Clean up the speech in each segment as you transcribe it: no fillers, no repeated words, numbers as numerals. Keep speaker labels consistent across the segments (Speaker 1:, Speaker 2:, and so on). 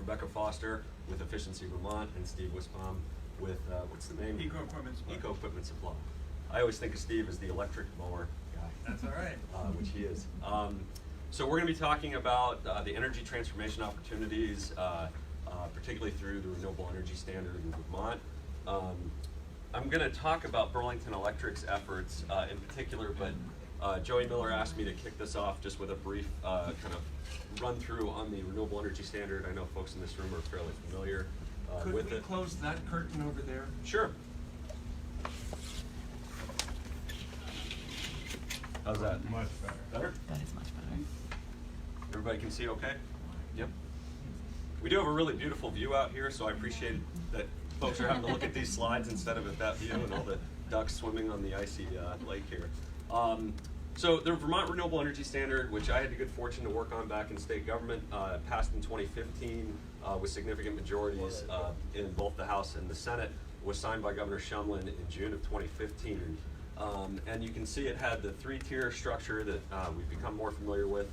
Speaker 1: Rebecca Foster with Efficiency Vermont, and Steve Wisbaum with, what's the name?
Speaker 2: Eco Equipment Supply.
Speaker 1: Eco Equipment Supply. I always think of Steve as the electric mower guy.
Speaker 2: That's all right.
Speaker 1: Which he is. So we're going to be talking about the energy transformation opportunities, particularly through the Renewable Energy Standard in Vermont. I'm going to talk about Burlington Electric's efforts in particular, but Joey Miller asked me to kick this off just with a brief kind of run through on the Renewable Energy Standard. I know folks in this room are fairly familiar with it.
Speaker 2: Could we close that curtain over there?
Speaker 1: Sure. How's that?
Speaker 2: Much better.
Speaker 1: Better?
Speaker 3: That is much better.
Speaker 1: Everybody can see okay? Yep. We do have a really beautiful view out here, so I appreciate that folks are having to look at these slides instead of at that view and all the ducks swimming on the icy lake here. So the Vermont Renewable Energy Standard, which I had the good fortune to work on back in state government, passed in 2015 with significant majorities in both the House and the Senate, was signed by Governor Shumlin in June of 2015. And you can see it had the three-tier structure that we've become more familiar with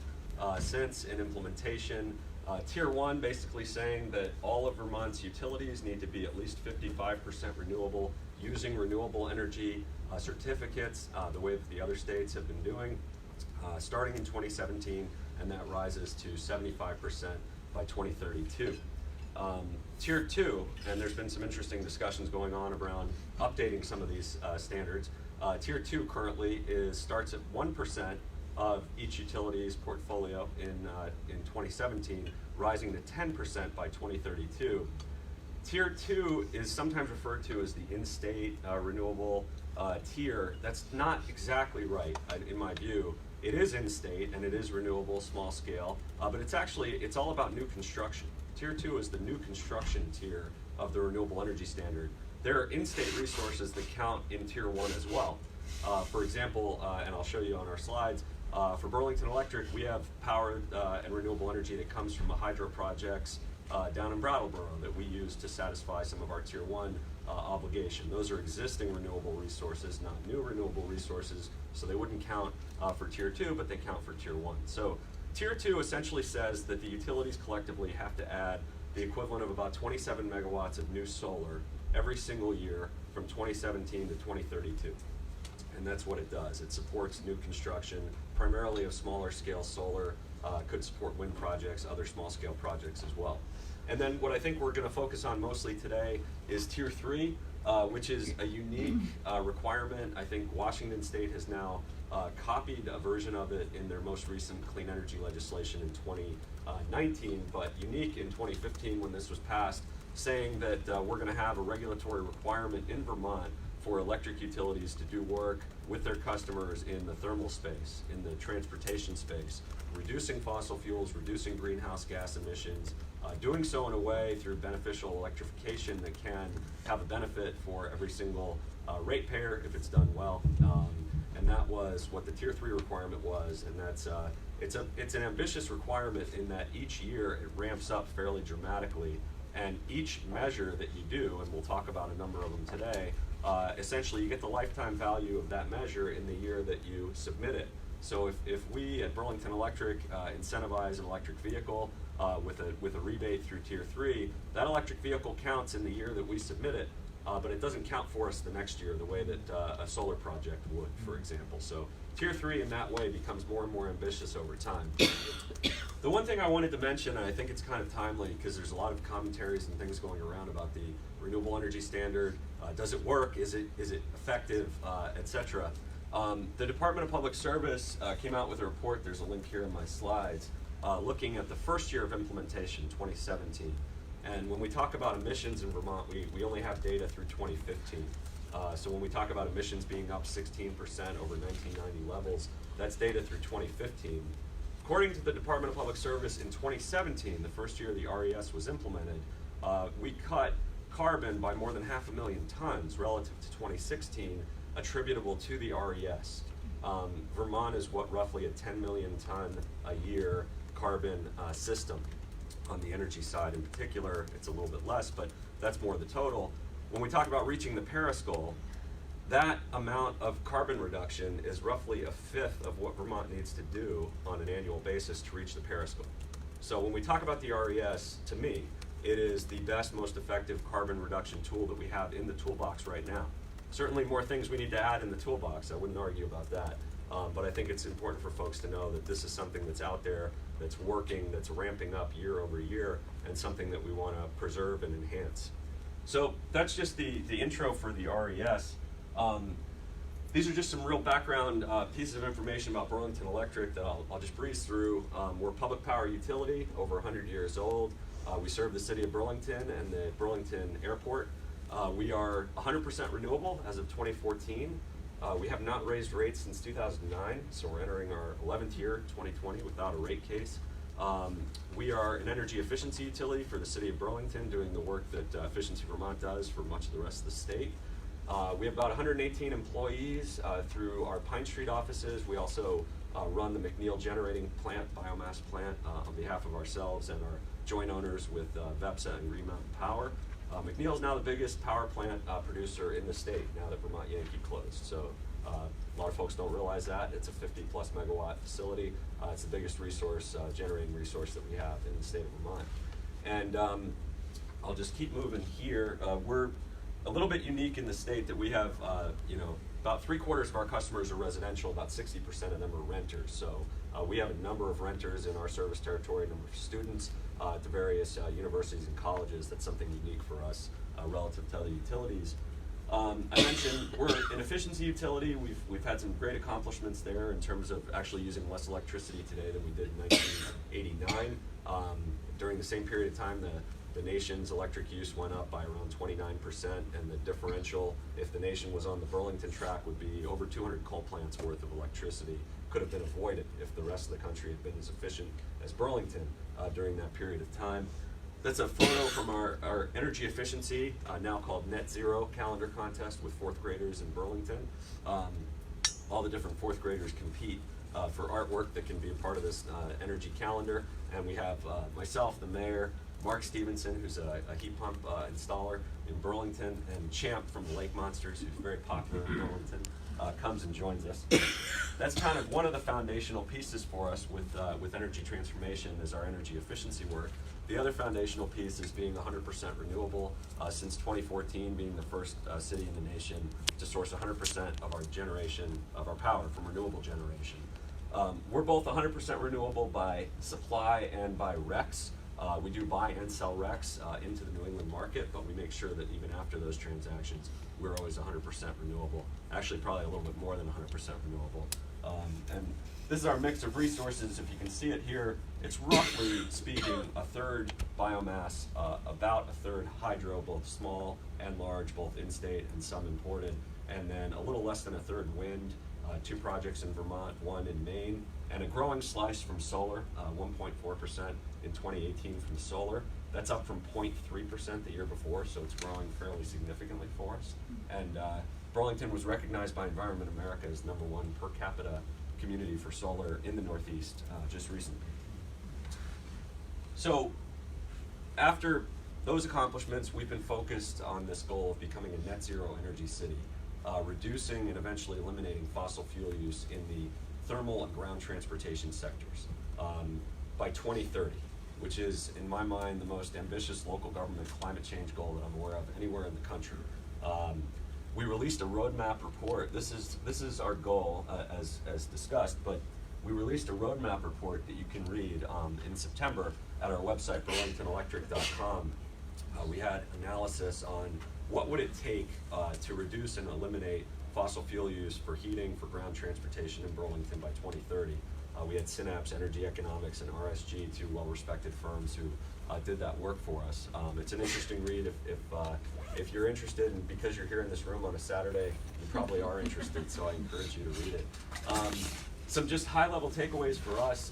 Speaker 1: since in implementation. Tier 1 basically saying that all of Vermont's utilities need to be at least 55% renewable, using renewable energy certificates, the way that the other states have been doing, starting in 2017, and that rises to 75% by 2032. Tier 2, and there's been some interesting discussions going on around updating some of these standards. Tier 2 currently starts at 1% of each utility's portfolio in 2017, rising to 10% by 2032. Tier 2 is sometimes referred to as the in-state renewable tier. That's not exactly right, in my view. It is in-state and it is renewable, small scale, but it's all about new construction. Tier 2 is the new construction tier of the Renewable Energy Standard. There are in-state resources that count in Tier 1 as well. For example, and I'll show you on our slides, for Burlington Electric, we have power and renewable energy that comes from the hydro projects down in Brattleboro that we use to satisfy some of our Tier 1 obligation. Those are existing renewable resources, not new renewable resources, so they wouldn't count for Tier 2, but they count for Tier 1. So Tier 2 essentially says that the utilities collectively have to add the equivalent of about 27 megawatts of new solar every single year from 2017 to 2032. And that's what it does. It supports new construction, primarily of smaller scale solar, could support wind projects, other small scale projects as well. And then what I think we're going to focus on mostly today is Tier 3, which is a unique requirement. I think Washington State has now copied a version of it in their most recent clean energy legislation in 2019, but unique in 2015 when this was passed, saying that we're going to have a regulatory requirement in Vermont for electric utilities to do work with their customers in the thermal space, in the transportation space, reducing fossil fuels, reducing greenhouse gas emissions, doing so in a way through beneficial electrification that can have a benefit for every single ratepayer if it's done well. And that was what the Tier 3 requirement was, and that's it's an ambitious requirement in that each year it ramps up fairly dramatically, and each measure that you do, and we'll talk about a number of them today, essentially you get the lifetime value of that measure in the year that you submit it. So if we at Burlington Electric incentivize an electric vehicle with a rebate through Tier 3, that electric vehicle counts in the year that we submit it, but it doesn't count for us the next year the way that a solar project would, for example. So Tier 3 in that way becomes more and more ambitious over time. The one thing I wanted to mention, and I think it's kind of timely because there's a lot of commentaries and things going around about the Renewable Energy Standard. Does it work? Is it effective, etc. The Department of Public Service came out with a report, there's a link here in my slides, looking at the first year of implementation, 2017. And when we talk about emissions in Vermont, we only have data through 2015. So when we talk about emissions being up 16% over 1990 levels, that's data through 2015. According to the Department of Public Service, in 2017, the first year the RES was implemented, we cut carbon by more than 500,000 tons relative to 2016, attributable to the RES. Vermont is roughly a 10 million ton a year carbon system. On the energy side in particular, it's a little bit less, but that's more the total. When we talk about reaching the Paris goal, that amount of carbon reduction is roughly a fifth of what Vermont needs to do on an annual basis to reach the Paris goal. So when we talk about the RES, to me, it is the best, most effective carbon reduction tool that we have in the toolbox right now. Certainly more things we need to add in the toolbox, I wouldn't argue about that. But I think it's important for folks to know that this is something that's out there, that's working, that's ramping up year over year, and something that we want to preserve and enhance. So that's just the intro for the RES. These are just some real background pieces of information about Burlington Electric that I'll just breeze through. We're a public power utility, over 100 years old. We serve the city of Burlington and the Burlington Airport. We are 100% renewable as of 2014. We have not raised rates since 2009, so we're entering our 11th year, 2020, without a rate case. We are an energy efficiency utility for the city of Burlington, doing the work that Efficiency Vermont does for much of the rest of the state. We have about 118 employees through our Pine Street offices. We also run the McNeil Generating Plant, biomass plant, on behalf of ourselves and our joint owners with VEPSA and Green Mountain Power. McNeil is now the biggest power plant producer in the state now that Vermont Yankee closed. So a lot of folks don't realize that. It's a 50+ megawatt facility. It's the biggest resource, generating resource that we have in the state of Vermont. And I'll just keep moving here. We're a little bit unique in the state that we have, about 3/4 of our customers are residential, about 60% of them are renters. So we have a number of renters in our service territory, a number of students at the various universities and colleges. That's something unique for us relative to other utilities. I mentioned we're an efficiency utility. We've had some great accomplishments there in terms of actually using less electricity today than we did in 1989. During the same period of time, the nation's electric use went up by around 29%, and the differential, if the nation was on the Burlington track, would be over 200 coal plants worth of electricity could have been avoided if the rest of the country had been as efficient as Burlington during that period of time. That's a photo from our energy efficiency, now called Net Zero calendar contest with 4th graders in Burlington. All the different 4th graders compete for artwork that can be a part of this energy calendar. And we have myself, the mayor, Mark Stevenson, who's a heat pump installer in Burlington, and Champ from the Lake Monsters, who's very popular in Burlington, comes and joins us. That's kind of one of the foundational pieces for us with energy transformation is our energy efficiency work. The other foundational piece is being 100% renewable. Since 2014, being the first city in the nation to source 100% of our generation, of our power from renewable generation. We're both 100% renewable by supply and by RECs. We do buy and sell RECs into the New England market, but we make sure that even after those transactions, we're always 100% renewable. Actually, probably a little bit more than 100% renewable. And this is our mix of resources. If you can see it here, it's roughly speaking a third biomass, about a third hydro, both small and large, both in-state and some imported, and then a little less than a third wind, 2 projects in Vermont, 1 in Maine, and a growing slice from solar, 1.4% in 2018 from solar. That's up from 0.3% the year before, so it's growing fairly significantly for us. And Burlington was recognized by Environment America as #1 per capita community for solar in the Northeast just recently. So after those accomplishments, we've been focused on this goal of becoming a net zero energy city, reducing and eventually eliminating fossil fuel use in the thermal and ground transportation sectors by 2030, which is, in my mind, the most ambitious local government climate change goal that I'm aware of anywhere in the country. We released a roadmap report. This is our goal as discussed, but we released a roadmap report that you can read in September at our website, burlingtonelectric.com. We had analysis on what would it take to reduce and eliminate fossil fuel use for heating, for ground transportation in Burlington by 2030. We had Synapse Energy Economics and RSG, 2 well-respected firms who did that work for us. It's an interesting read if you're interested, and because you're here in this room on a Saturday, you probably are interested, so I encourage you to read it. Some just high-level takeaways for us,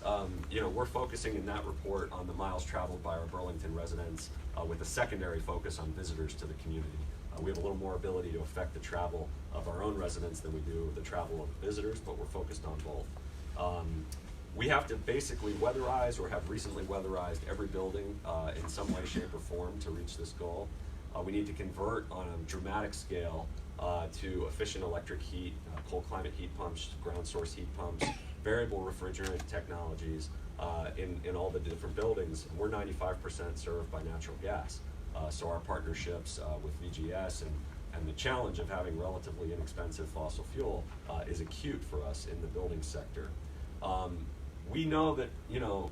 Speaker 1: we're focusing in that report on the miles traveled by our Burlington residents with a secondary focus on visitors to the community. We have a little more ability to affect the travel of our own residents than we do the travel of visitors, but we're focused on both. We have to basically weatherize or have recently weatherized every building in some way, shape, or form to reach this goal. We need to convert on a dramatic scale to efficient electric heat, cold climate heat pumps, ground source heat pumps, variable refrigerant technologies, in all the different buildings. We're 95% served by natural gas. So our partnerships with VGS and the challenge of having relatively inexpensive fossil fuel is acute for us in the building sector. We know that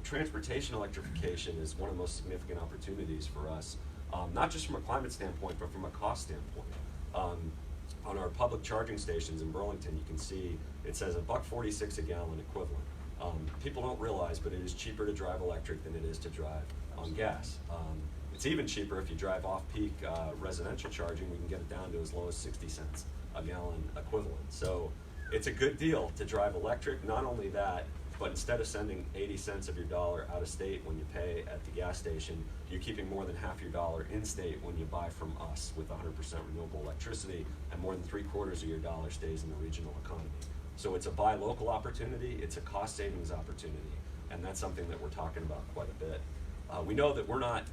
Speaker 1: transportation electrification is one of the most significant opportunities for us, not just from a climate standpoint, but from a cost standpoint. On our public charging stations in Burlington, you can see it says $1.46 a gallon equivalent. People don't realize, but it is cheaper to drive electric than it is to drive on gas. It's even cheaper if you drive off-peak residential charging. We can get it down to as low as 60 cents a gallon equivalent. So it's a good deal to drive electric. Not only that, but instead of sending 80 cents of your dollar out of state when you pay at the gas station, you're keeping more than half your dollar in state when you buy from us with 100% renewable electricity, and more than 3/4 of your dollar stays in the regional economy. So it's a buy local opportunity, it's a cost savings opportunity, and that's something that we're talking about quite a bit. We know that we're not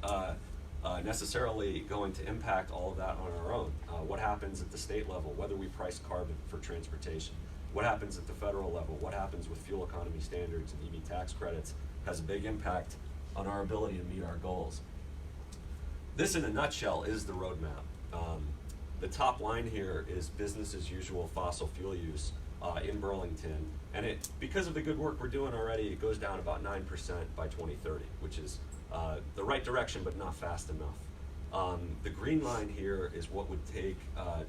Speaker 1: necessarily going to impact all of that on our own. What happens at the state level, whether we price carbon for transportation, what happens at the federal level, what happens with fuel economy standards and EV tax credits, has a big impact on our ability to meet our goals. This in a nutshell is the roadmap. The top line here is business as usual fossil fuel use in Burlington, and because of the good work we're doing already, it goes down about 9% by 2030, which is the right direction but not fast enough. The green line here is what would take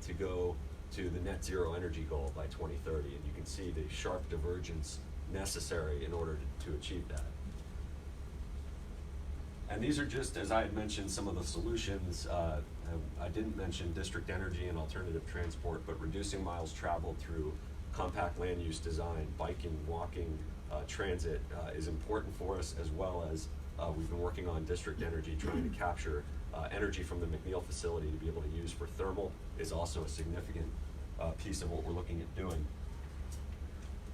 Speaker 1: to go to the net zero energy goal by 2030, and you can see the sharp divergence necessary in order to achieve that. And these are just, as I had mentioned, some of the solutions. I didn't mention district energy and alternative transport, but reducing miles traveled through compact land use design, biking, walking, transit is important for us, as well as we've been working on district energy, trying to capture energy from the McNeil facility to be able to use for thermal is also a significant piece of what we're looking at doing.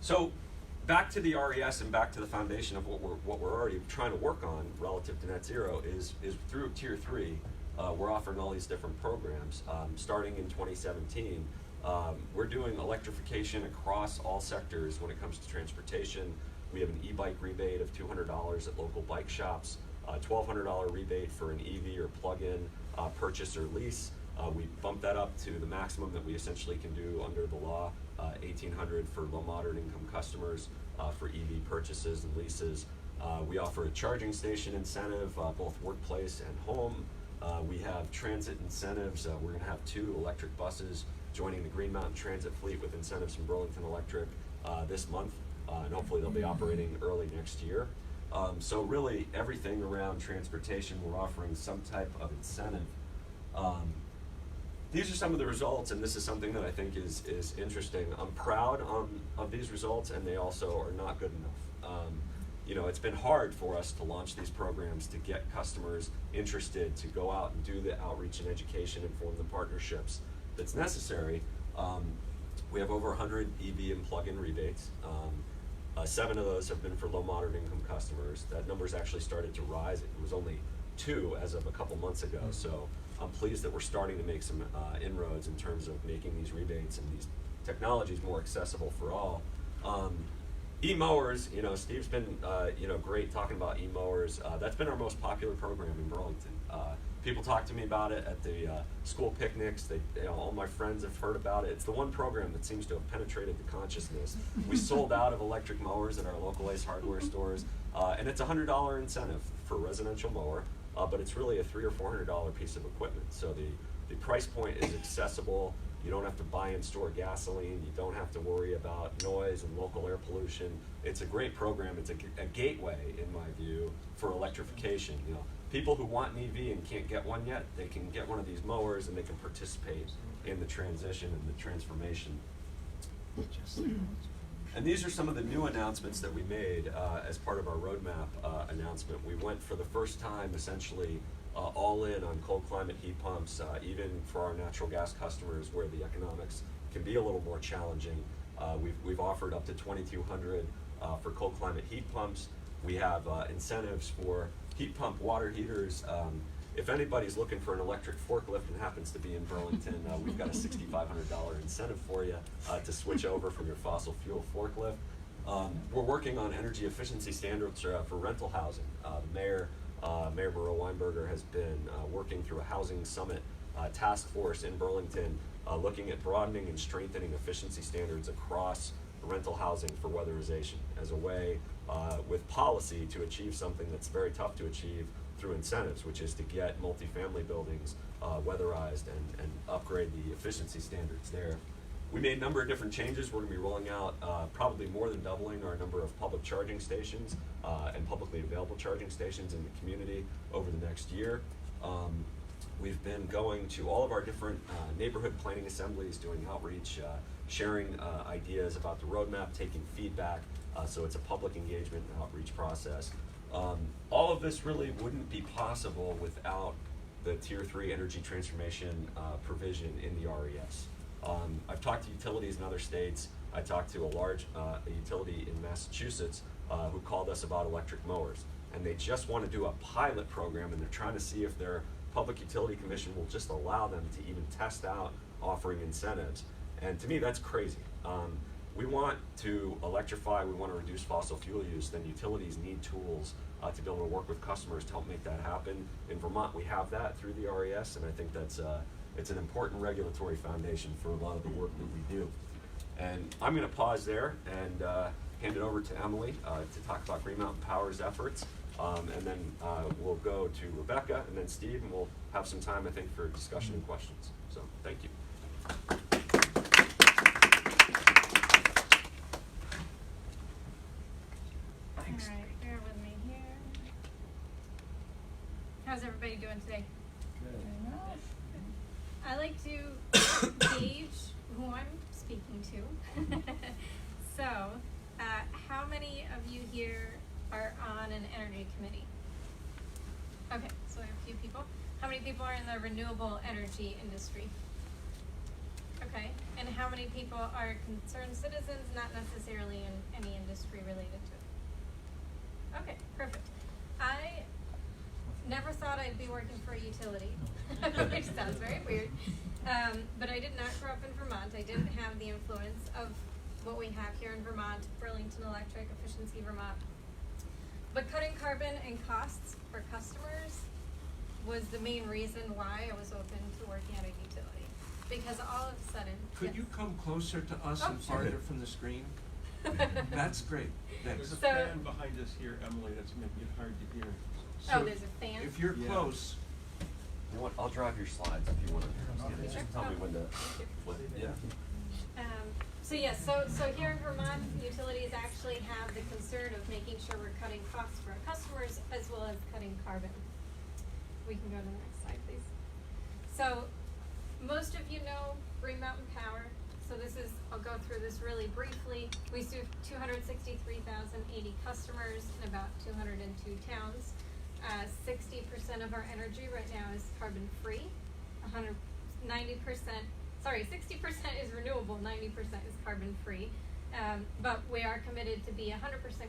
Speaker 1: So back to the RES and back to the foundation of what we're already trying to work on relative to net zero is through Tier 3, we're offering all these different programs. Starting in 2017, we're doing electrification across all sectors when it comes to transportation. We have an e-bike rebate of $200 at local bike shops, $1,200 rebate for an EV or plug-in purchase or lease. We bumped that up to the maximum that we essentially can do under the law, $1,800 for low moderate income customers for EV purchases and leases. We offer a charging station incentive, both workplace and home. We have transit incentives. We're going to have 2 electric buses joining the Green Mountain Transit fleet with incentives from Burlington Electric this month, and hopefully they'll be operating early next year. So really everything around transportation, we're offering some type of incentive. These are some of the results, and this is something that I think is interesting. I'm proud of these results, and they also are not good enough. It's been hard for us to launch these programs, to get customers interested, to go out and do the outreach and education and form the partnerships that's necessary. We have over 100 EV and plug-in rebates. 7 of those have been for low moderate income customers. That number's actually started to rise. It was only 2 as of a couple months ago. So I'm pleased that we're starting to make some inroads in terms of making these rebates and these technologies more accessible for all. E-mowers, Steve's been great talking about e-mowers. That's been our most popular program in Burlington. People talk to me about it at the school picnics. All my friends have heard about it. It's the one program that seems to have penetrated the consciousness. We sold out of electric mowers at our local Ace Hardware stores, and it's a $100 incentive for a residential mower, but it's really a $300 or $400 piece of equipment. So the price point is accessible. You don't have to buy and store gasoline. You don't have to worry about noise and local air pollution. It's a great program. It's a gateway, in my view, for electrification. People who want an EV and can't get one yet, they can get one of these mowers and they can participate in the transition and the transformation. And these are some of the new announcements that we made as part of our roadmap announcement. We went for the first time essentially all in on cold climate heat pumps, even for our natural gas customers where the economics can be a little more challenging. We've offered up to $2,200 for cold climate heat pumps. We have incentives for heat pump water heaters. If anybody's looking for an electric forklift and happens to be in Burlington, we've got a $6,500 incentive for you to switch over from your fossil fuel forklift. We're working on energy efficiency standards for rental housing. Mayor Mauro Weinberger has been working through a housing summit task force in Burlington, looking at broadening and strengthening efficiency standards across rental housing for weatherization as a way with policy to achieve something that's very tough to achieve through incentives, which is to get multifamily buildings weatherized and upgrade the efficiency standards there. We made a number of different changes. We're going to be rolling out probably more than doubling our number of public charging stations and publicly available charging stations in the community over the next year. We've been going to all of our different neighborhood planning assemblies, doing outreach, sharing ideas about the roadmap, taking feedback, so it's a public engagement and outreach process. All of this really wouldn't be possible without the Tier 3 energy transformation provision in the RES. I've talked to utilities in other states. I talked to a large utility in Massachusetts who called us about electric mowers. And they just want to do a pilot program, and they're trying to see if their Public Utility Commission will just allow them to even test out offering incentives. And to me, that's crazy. We want to electrify, we want to reduce fossil fuel use, then utilities need tools to be able to work with customers to help make that happen. In Vermont, we have that through the RES, and I think that's it's an important regulatory foundation for a lot of the work that we do. And I'm going to pause there and hand it over to Emily to talk about Green Mountain Power's efforts. And then we'll go to Rebecca and then Steve, and we'll have some time, I think, for discussion and questions. So, thank you.
Speaker 2: Thanks.
Speaker 3: All right, bear with me here. How's everybody doing today?
Speaker 2: Good.
Speaker 3: I like to gauge who I'm speaking to. So, how many of you here are on an energy committee? Okay, so we have a few people. How many people are in the renewable energy industry? Okay, and how many people are concerned citizens, not necessarily in any industry related to it? Okay, perfect. I never thought I'd be working for a utility, which sounds very weird. But I did not grow up in Vermont. I didn't have the influence of what we have here in Vermont, Burlington Electric, Efficiency Vermont. But cutting carbon and costs for customers was the main reason why I was open to working at a utility. Because all of a sudden...
Speaker 2: Could
Speaker 3: yes.
Speaker 2: you come closer to us and
Speaker 3: sure.
Speaker 2: farther from the screen? That's great. Thanks.
Speaker 4: There's a
Speaker 3: So-
Speaker 4: fan behind us here, Emily, that's making it hard to hear.
Speaker 3: Oh, there's a fan?
Speaker 2: If you're
Speaker 4: Yeah.
Speaker 2: close,
Speaker 1: You know what? I'll drive your slides if you want to. Just
Speaker 3: Sure.
Speaker 1: tell me when to flip. Yeah.
Speaker 3: So yes, so here in Vermont, utilities actually have the concern of making sure we're cutting costs for our customers as well as cutting carbon. We can go to the next slide, please. So most of you know Green Mountain Power. So this is, I'll go through this really briefly. We serve 263,080 customers in about 202 towns. 60% of our energy right now is carbon free. 60% is renewable, 90% is carbon free. But we are committed to be 100%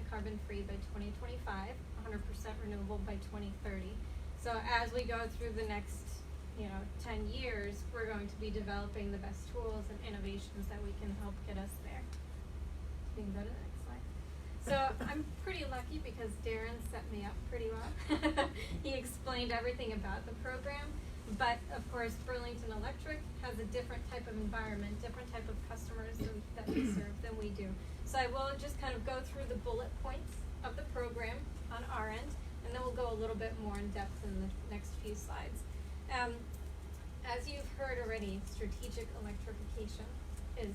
Speaker 3: carbon free by 2025, 100% renewable by 2030. So as we go through the next 10 years, we're going to be developing the best tools and innovations that we can help get us there. We can go to the next slide. So I'm pretty lucky because Darren set me up pretty well. He explained everything about the program, but of course Burlington Electric has a different type of environment, different type of customers that we serve than we do. So I will just kind of go through the bullet points of the program on our end, and then we'll go a little bit more in depth in the next few slides. As you've heard already, strategic electrification is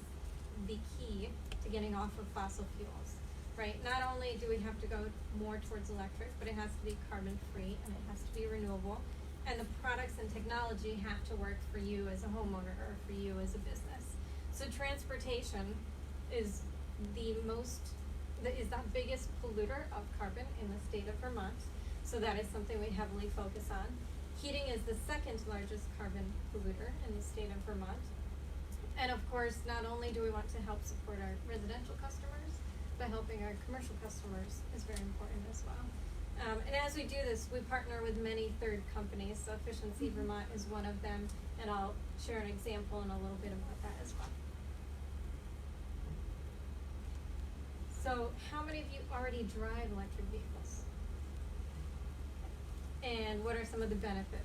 Speaker 3: the key to getting off of fossil fuels, right? Not only do we have to go more towards electric, but it has to be carbon free and it has to be renewable. And the products and technology have to work for you as a homeowner or for you as a business. So transportation is the biggest polluter of carbon in the state of Vermont. So that is something we heavily focus on. Heating is the second largest carbon polluter in the state of Vermont. And of course, not only do we want to help support our residential customers, but helping our commercial customers is very important as well. And as we do this, we partner with many third companies. So Efficiency Vermont is one of them, and I'll share an example and a little bit about that as well. So how many of you already drive electric vehicles? And what are some of the benefits?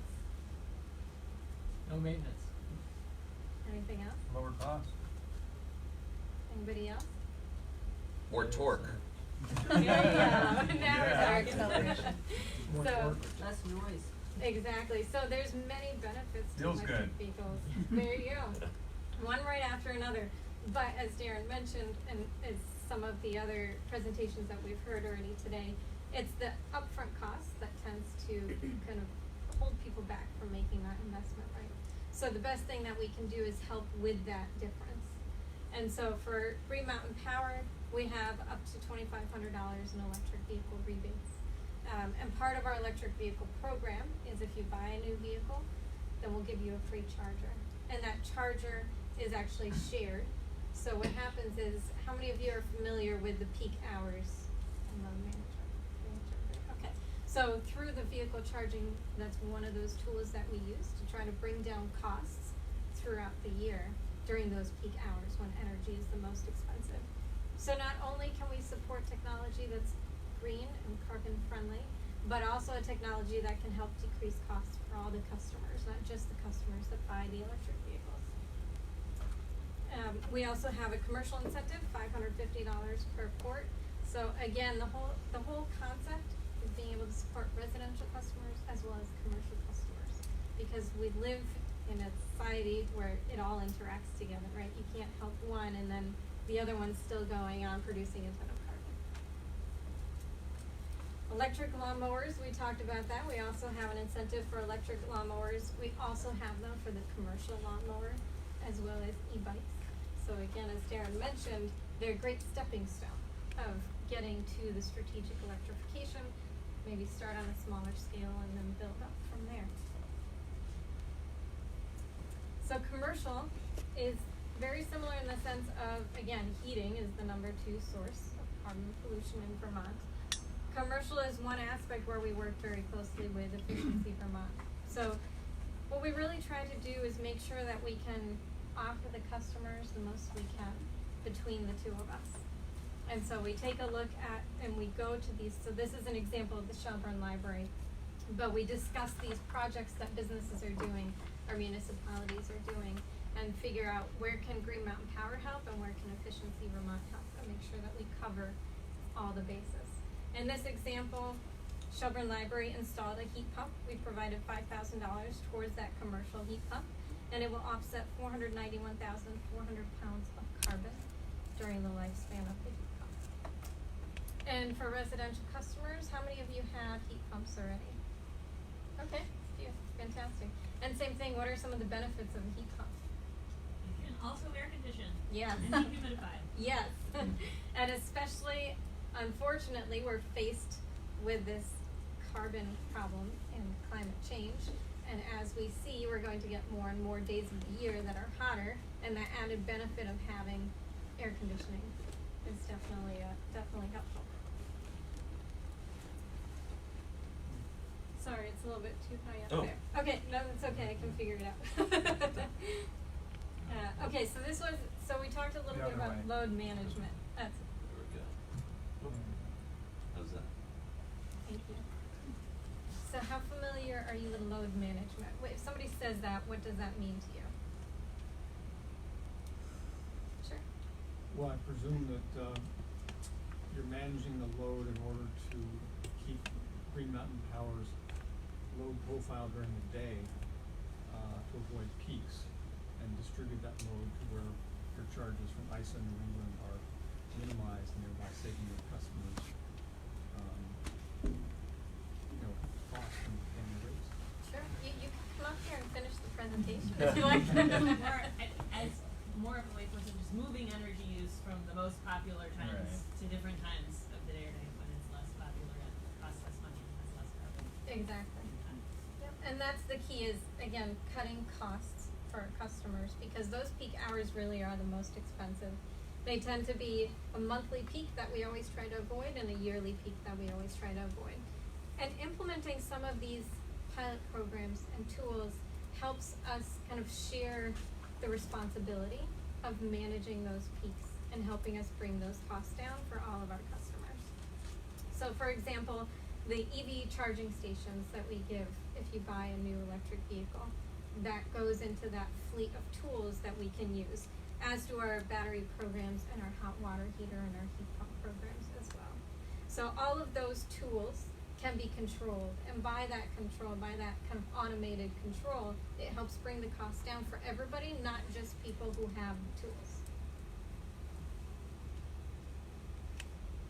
Speaker 5: No maintenance.
Speaker 3: Anything else?
Speaker 5: Lower cost.
Speaker 3: Anybody else?
Speaker 6: More torque.
Speaker 3: There you go. Now we're
Speaker 5: Yeah.
Speaker 3: talking.
Speaker 7: Acceleration.
Speaker 5: More
Speaker 3: So,
Speaker 5: torque.
Speaker 7: Less noise.
Speaker 3: exactly. So there's many benefits to
Speaker 5: Feels
Speaker 3: electric
Speaker 5: good.
Speaker 3: vehicles. There you go. One right after another. But as Darren mentioned, and as some of the other presentations that we've heard already today, it's the upfront cost that tends to kind of hold people back from making that investment, right? So the best thing that we can do is help with that difference. And so for Green Mountain Power, we have up to $2,500 in electric vehicle rebates. And part of our electric vehicle program is if you buy a new vehicle, then we'll give you a free charger. And that charger is actually shared. So what happens is, how many of you are familiar with the peak hours in load management? Okay, so through the vehicle charging, that's one of those tools that we use to try to bring down costs throughout the year during those peak hours when energy is the most expensive. So not only can we support technology that's green and carbon friendly, but also a technology that can help decrease costs for all the customers, not just the customers that buy the electric vehicles. We also have a commercial incentive, $550 per port. So again, the whole concept is being able to support residential customers as well as commercial customers, because we live in a society where it all interacts together, right? You can't help one and then the other one's still going on producing a ton of carbon. Electric lawnmowers, we talked about that. We also have an incentive for electric lawnmowers. We also have them for the commercial lawnmower as well as e-bikes. So again, as Darren mentioned, they're a great stepping stone of getting to the strategic electrification, maybe start on a smaller scale and then build up from there. So commercial is very similar in the sense of, again, heating is the #2 source of carbon pollution in Vermont. Commercial is one aspect where we work very closely with Efficiency Vermont. So what we really try to do is make sure that we can offer the customers the most we can between the two of us. And so we take a look at, and we go to these, so this is an example of the Shelburne Library, but we discuss these projects that businesses are doing, or municipalities are doing, and figure out where can Green Mountain Power help and where can Efficiency Vermont help, and make sure that we cover all the bases. In this example, Shelburne Library installed a heat pump. We provided $5,000 towards that commercial heat pump, and it will offset 491,400 pounds of carbon during the lifespan of the heat pump. And for residential customers, how many of you have heat pumps already? Okay, few, fantastic. And same thing, what are some of the benefits of a heat pump?
Speaker 8: And also air conditioned.
Speaker 3: Yes.
Speaker 8: And dehumidified.
Speaker 3: Yes. And especially, unfortunately, we're faced with this carbon problem and climate change. And as we see, we're going to get more and more days of the year that are hotter, and that added benefit of having air conditioning is definitely helpful. Sorry, it's a little bit too high up
Speaker 1: Oh.
Speaker 3: there. Okay, no, it's okay, I can figure it out. Okay, so we talked a little
Speaker 5: The
Speaker 3: bit
Speaker 5: other
Speaker 3: about
Speaker 5: way.
Speaker 3: load management. That's,
Speaker 6: There we go. How's that?
Speaker 3: thank you. So how familiar are you with load management? If somebody says that, what does that mean to you? Sure.
Speaker 9: Well, I presume that you're managing the load in order to keep Green Mountain Power's load profile during the day to avoid peaks and distribute that load to where your charges from ISA and New England are minimized, and thereby saving your customers costs and rates.
Speaker 3: Sure. You can come up here and finish the presentation if you like.
Speaker 8: As more of a layperson, just moving energy use from the most popular times to different times of the day or night when it's less popular and costs less money and has less carbon.
Speaker 3: Exactly. Yep. And that's the key is, again, cutting costs for our customers, because those peak hours really are the most expensive. They tend to be a monthly peak that we always try to avoid and a yearly peak that we always try to avoid. And implementing some of these pilot programs and tools helps us kind of share the responsibility of managing those peaks. in helping us bring those costs down for all of our customers. So for example, the EV charging stations that we give if you buy a new electric vehicle, that goes into that fleet of tools that we can use, as do our battery programs and our hot water heater and our heat pump programs as well. So all of those tools can be controlled, and by that control, by that kind of automated control, it helps bring the cost down for everybody, not just people who have the tools.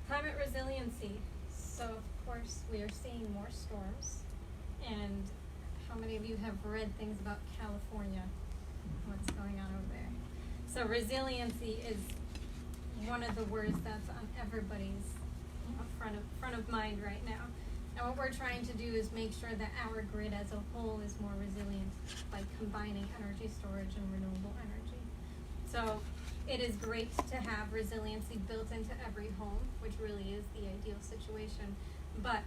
Speaker 3: Climate resiliency. So of course we are seeing more storms, and how many of you have read things about California, what's going on over there? So resiliency is one of the words that's on everybody's front of mind right now. And what we're trying to do is make sure that our grid as a whole is more resilient by combining energy storage and renewable energy. So it is great to have resiliency built into every home, which really is the ideal situation. But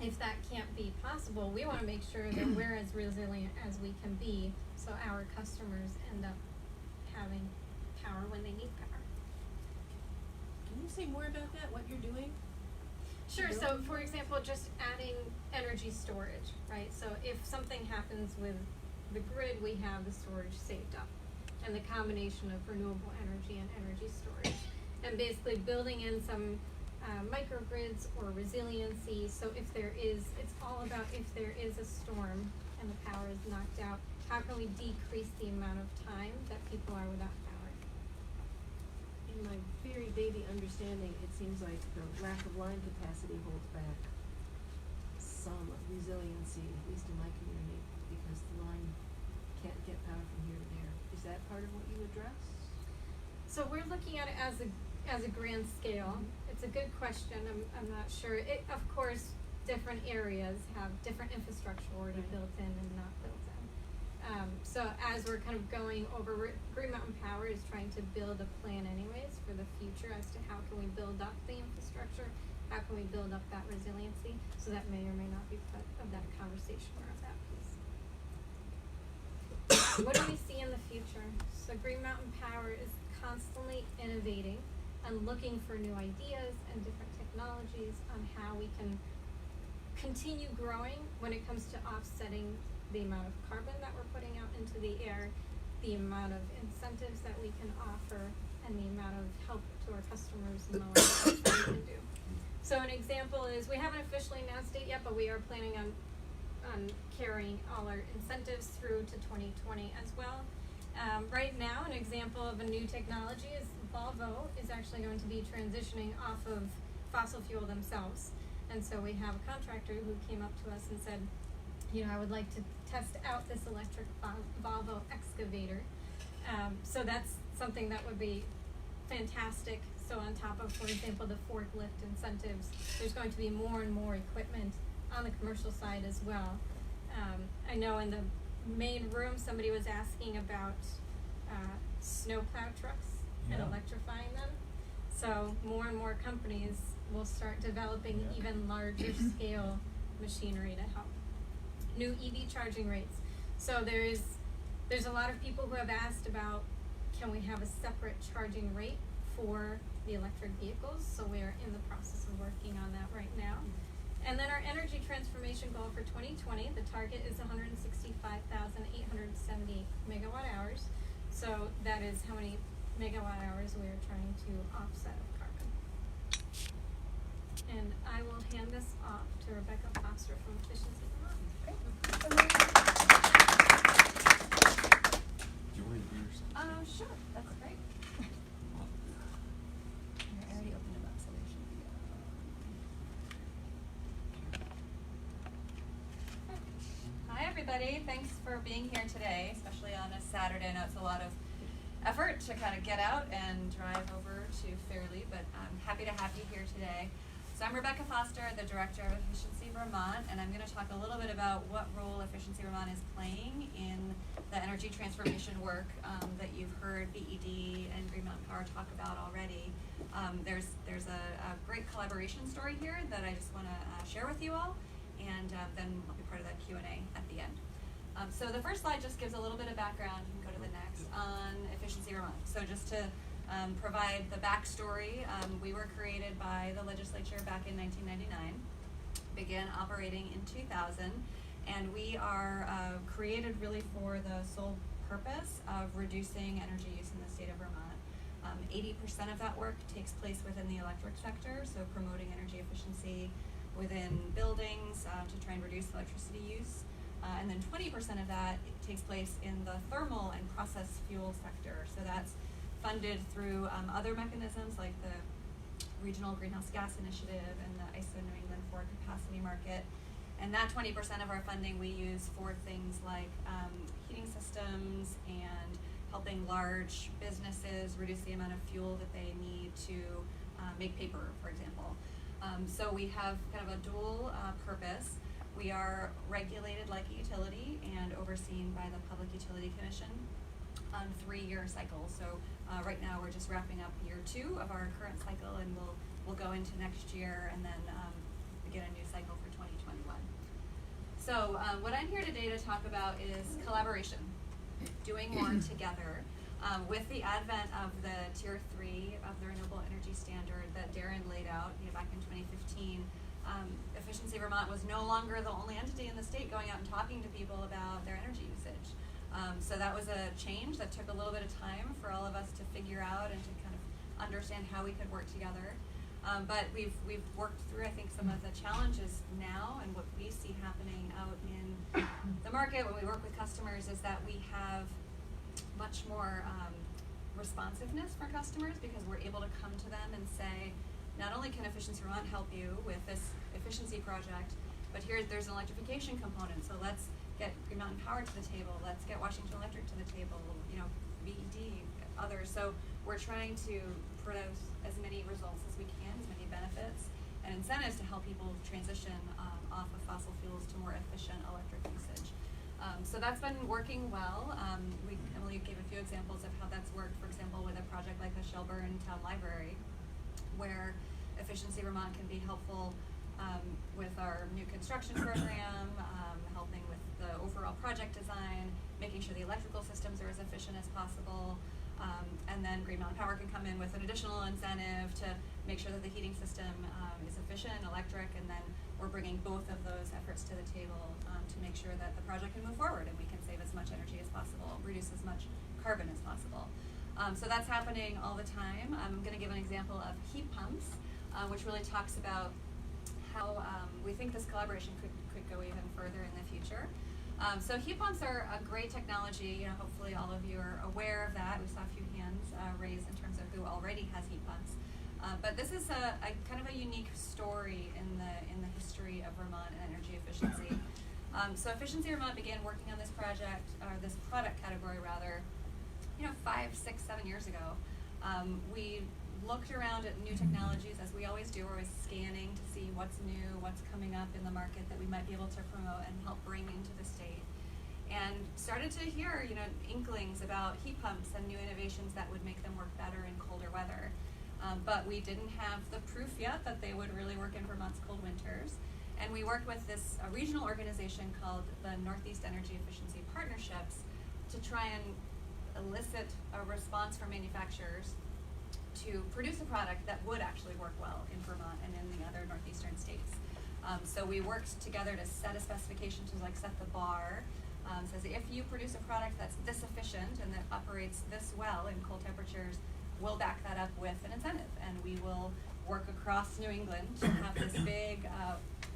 Speaker 3: if that can't be possible, we want to make sure that we're as resilient as we can be, so our customers end up having power when they need power.
Speaker 8: Can you say more about that, what you're doing?
Speaker 3: Sure, so for example, just adding energy storage, right? So if something happens with the grid, we have the storage saved up, and the combination of renewable energy and energy storage. And basically building in some microgrids or resiliency, so if there is, it's all about if there is a storm and the power is knocked out, how can we decrease the amount of time that people are without power?
Speaker 7: In my very baby understanding, it seems like the lack of line capacity holds back some resiliency, at least in my community, because the line can't get power from here to there. Is that part of what you address?
Speaker 3: So we're looking at it as a grand scale. It's a good question. I'm not sure. It, of course, different areas have different infrastructure already built in and not built in. So as we're kind of going over, Green Mountain Power is trying to build a plan anyways for the future as to how can we build up the infrastructure, how can we build up that resiliency, so that may or may not be part of that conversation around that piece. What do we see in the future? So Green Mountain Power is constantly innovating and looking for new ideas and different technologies on how we can continue growing when it comes to offsetting the amount of carbon that we're putting out into the air, the amount of incentives that we can offer, and the amount of help to our customers and all that we can do. So an example is, we haven't officially announced it yet, but we are planning on carrying all our incentives through to 2020 as well. Right now, an example of a new technology is Volvo is actually going to be transitioning off of fossil fuel themselves. And so we have a contractor who came up to us and said, you know, I would like to test out this electric Volvo excavator. So that's something that would be fantastic. So on top of, for example, the forklift incentives, there's going to be more and more equipment on the commercial side as well. I know in the main room somebody was asking about snowplow trucks and electrifying them. So more and more companies will start developing even larger scale machinery to help. New EV charging rates. So there's a lot of people who have asked about, can we have a separate charging rate for the electric vehicles? So we're in the process of working on that right now. And then our energy transformation goal for 2020, the target is 165,878 megawatt hours. So that is how many megawatt hours we are trying to offset of carbon. And I will hand this off to Rebecca Foster from Efficiency Vermont.
Speaker 1: Do you want to do yourself?
Speaker 10: Sure, that's great. I already opened them up, so they should be Hi everybody, thanks for being here today, especially on a Saturday. I know it's a lot of effort to kind of get out and drive over to Fairleigh, but I'm happy to have you here today. So I'm Rebecca Foster, the Director of Efficiency Vermont, and I'm going to talk a little bit about what role Efficiency Vermont is playing in the energy transformation work that you've heard BED and Green Mountain Power talk about already. There's a great collaboration story here that I just want to share with you all, and then I'll be part of that Q&A at the end. So the first slide just gives a little bit of background, you can go to the next, on Efficiency Vermont. So just to provide the backstory. We were created by the legislature back in 1999, began operating in 2000, and we are created really for the sole purpose of reducing energy use in the state of Vermont. 80% of that work takes place within the electric sector, so promoting energy efficiency within buildings to try and reduce electricity use. And then 20% of that takes place in the thermal and process fuel sector. So that's funded through other mechanisms like the Regional Greenhouse Gas Initiative and the ISO New England for Capacity Market. And that 20% of our funding we use for things like heating systems and helping large businesses reduce the amount of fuel that they need to make paper, for example. So we have kind of a dual purpose. We are regulated like a utility and overseen by the Public Utility Commission on 3-year cycles. So right now we're just wrapping up year 2 of our current cycle, and we'll go into next year and then begin a new cycle for 2021. So what I'm here today to talk about is collaboration, doing more together. With the advent of the Tier 3 of the Renewable Energy Standard that Darren laid out back in 2015, Efficiency Vermont was no longer the only entity in the state going out and talking to people about their energy usage. So that was a change that took a little bit of time for all of us to figure out and to kind of understand how we could work together. But we've worked through, I think, some of the challenges now, and what we see happening out in the market when we work with customers is that we have much more responsiveness for customers, because we're able to come to them and say, not only can Efficiency Vermont help you with this efficiency project, but there's an electrification component, so let's get Green Mountain Power to the table, let's get Washington Electric to the table, VED, others. So we're trying to produce as many results as we can, as many benefits and incentives to help people transition off of fossil fuels to more efficient electric usage. So that's been working well. Emily gave a few examples of how that's worked, for example, with a project like the Shelburne Town Library, where Efficiency Vermont can be helpful with our new construction program, helping with the overall project design, making sure the electrical systems are as efficient as possible, and then Green Mountain Power can come in with an additional incentive to make sure that the heating system is efficient, electric, and then we're bringing both of those efforts to the table to make sure that the project can move forward and we can save as much energy as possible, reduce as much carbon as possible. So that's happening all the time. I'm going to give an example of heat pumps, which really talks about how we think this collaboration could go even further in the future. So heat pumps are a great technology. Hopefully all of you are aware of that. We saw a few hands raised in terms of who already has heat pumps. But this is a kind of a unique story in the history of Vermont and energy efficiency. So Efficiency Vermont began working on this project, or this product category rather, 5, 6, 7 years ago. We looked around at new technologies, as we always do. We're always scanning to see what's new, what's coming up in the market that we might be able to promote and help bring into the state. And started to hear, inklings about heat pumps and new innovations that would make them work better in colder weather. But we didn't have the proof yet that they would really work in Vermont's cold winters. And we worked with this regional organization called the Northeast Energy Efficiency Partnerships to try and elicit a response from manufacturers to produce a product that would actually work well in Vermont and in the other northeastern states. So we worked together to set a specification to set the bar. Says if you produce a product that's this efficient and that operates this well in cold temperatures, we'll back that up with an incentive, and we will work across New England to have this big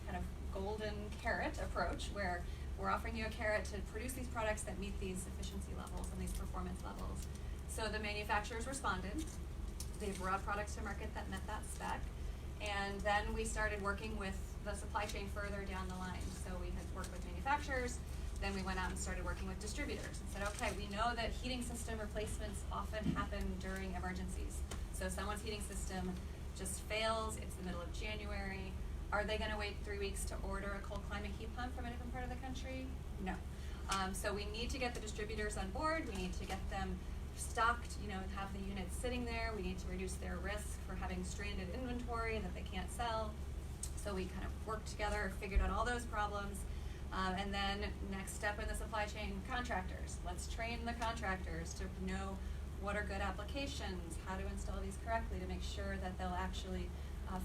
Speaker 10: kind of golden carrot approach where we're offering you a carrot to produce these products that meet these efficiency levels and these performance levels. So the manufacturers responded. They brought products to market that met that spec. And then we started working with the supply chain further down the line. So we had worked with manufacturers. Then we went out and started working with distributors and said, okay, we know that heating system replacements often happen during emergencies. So someone's heating system just fails, it's the middle of January. Are they gonna wait 3 weeks to order a cold climate heat pump from a different part of the country? No. So we need to get the distributors on board, we need to get them stocked, have the units sitting there, we need to reduce their risk for having stranded inventory that they can't sell. So we kind of worked together, figured out all those problems. And then next step in the supply chain, contractors. Let's train the contractors to know what are good applications, how to install these correctly to make sure that they'll actually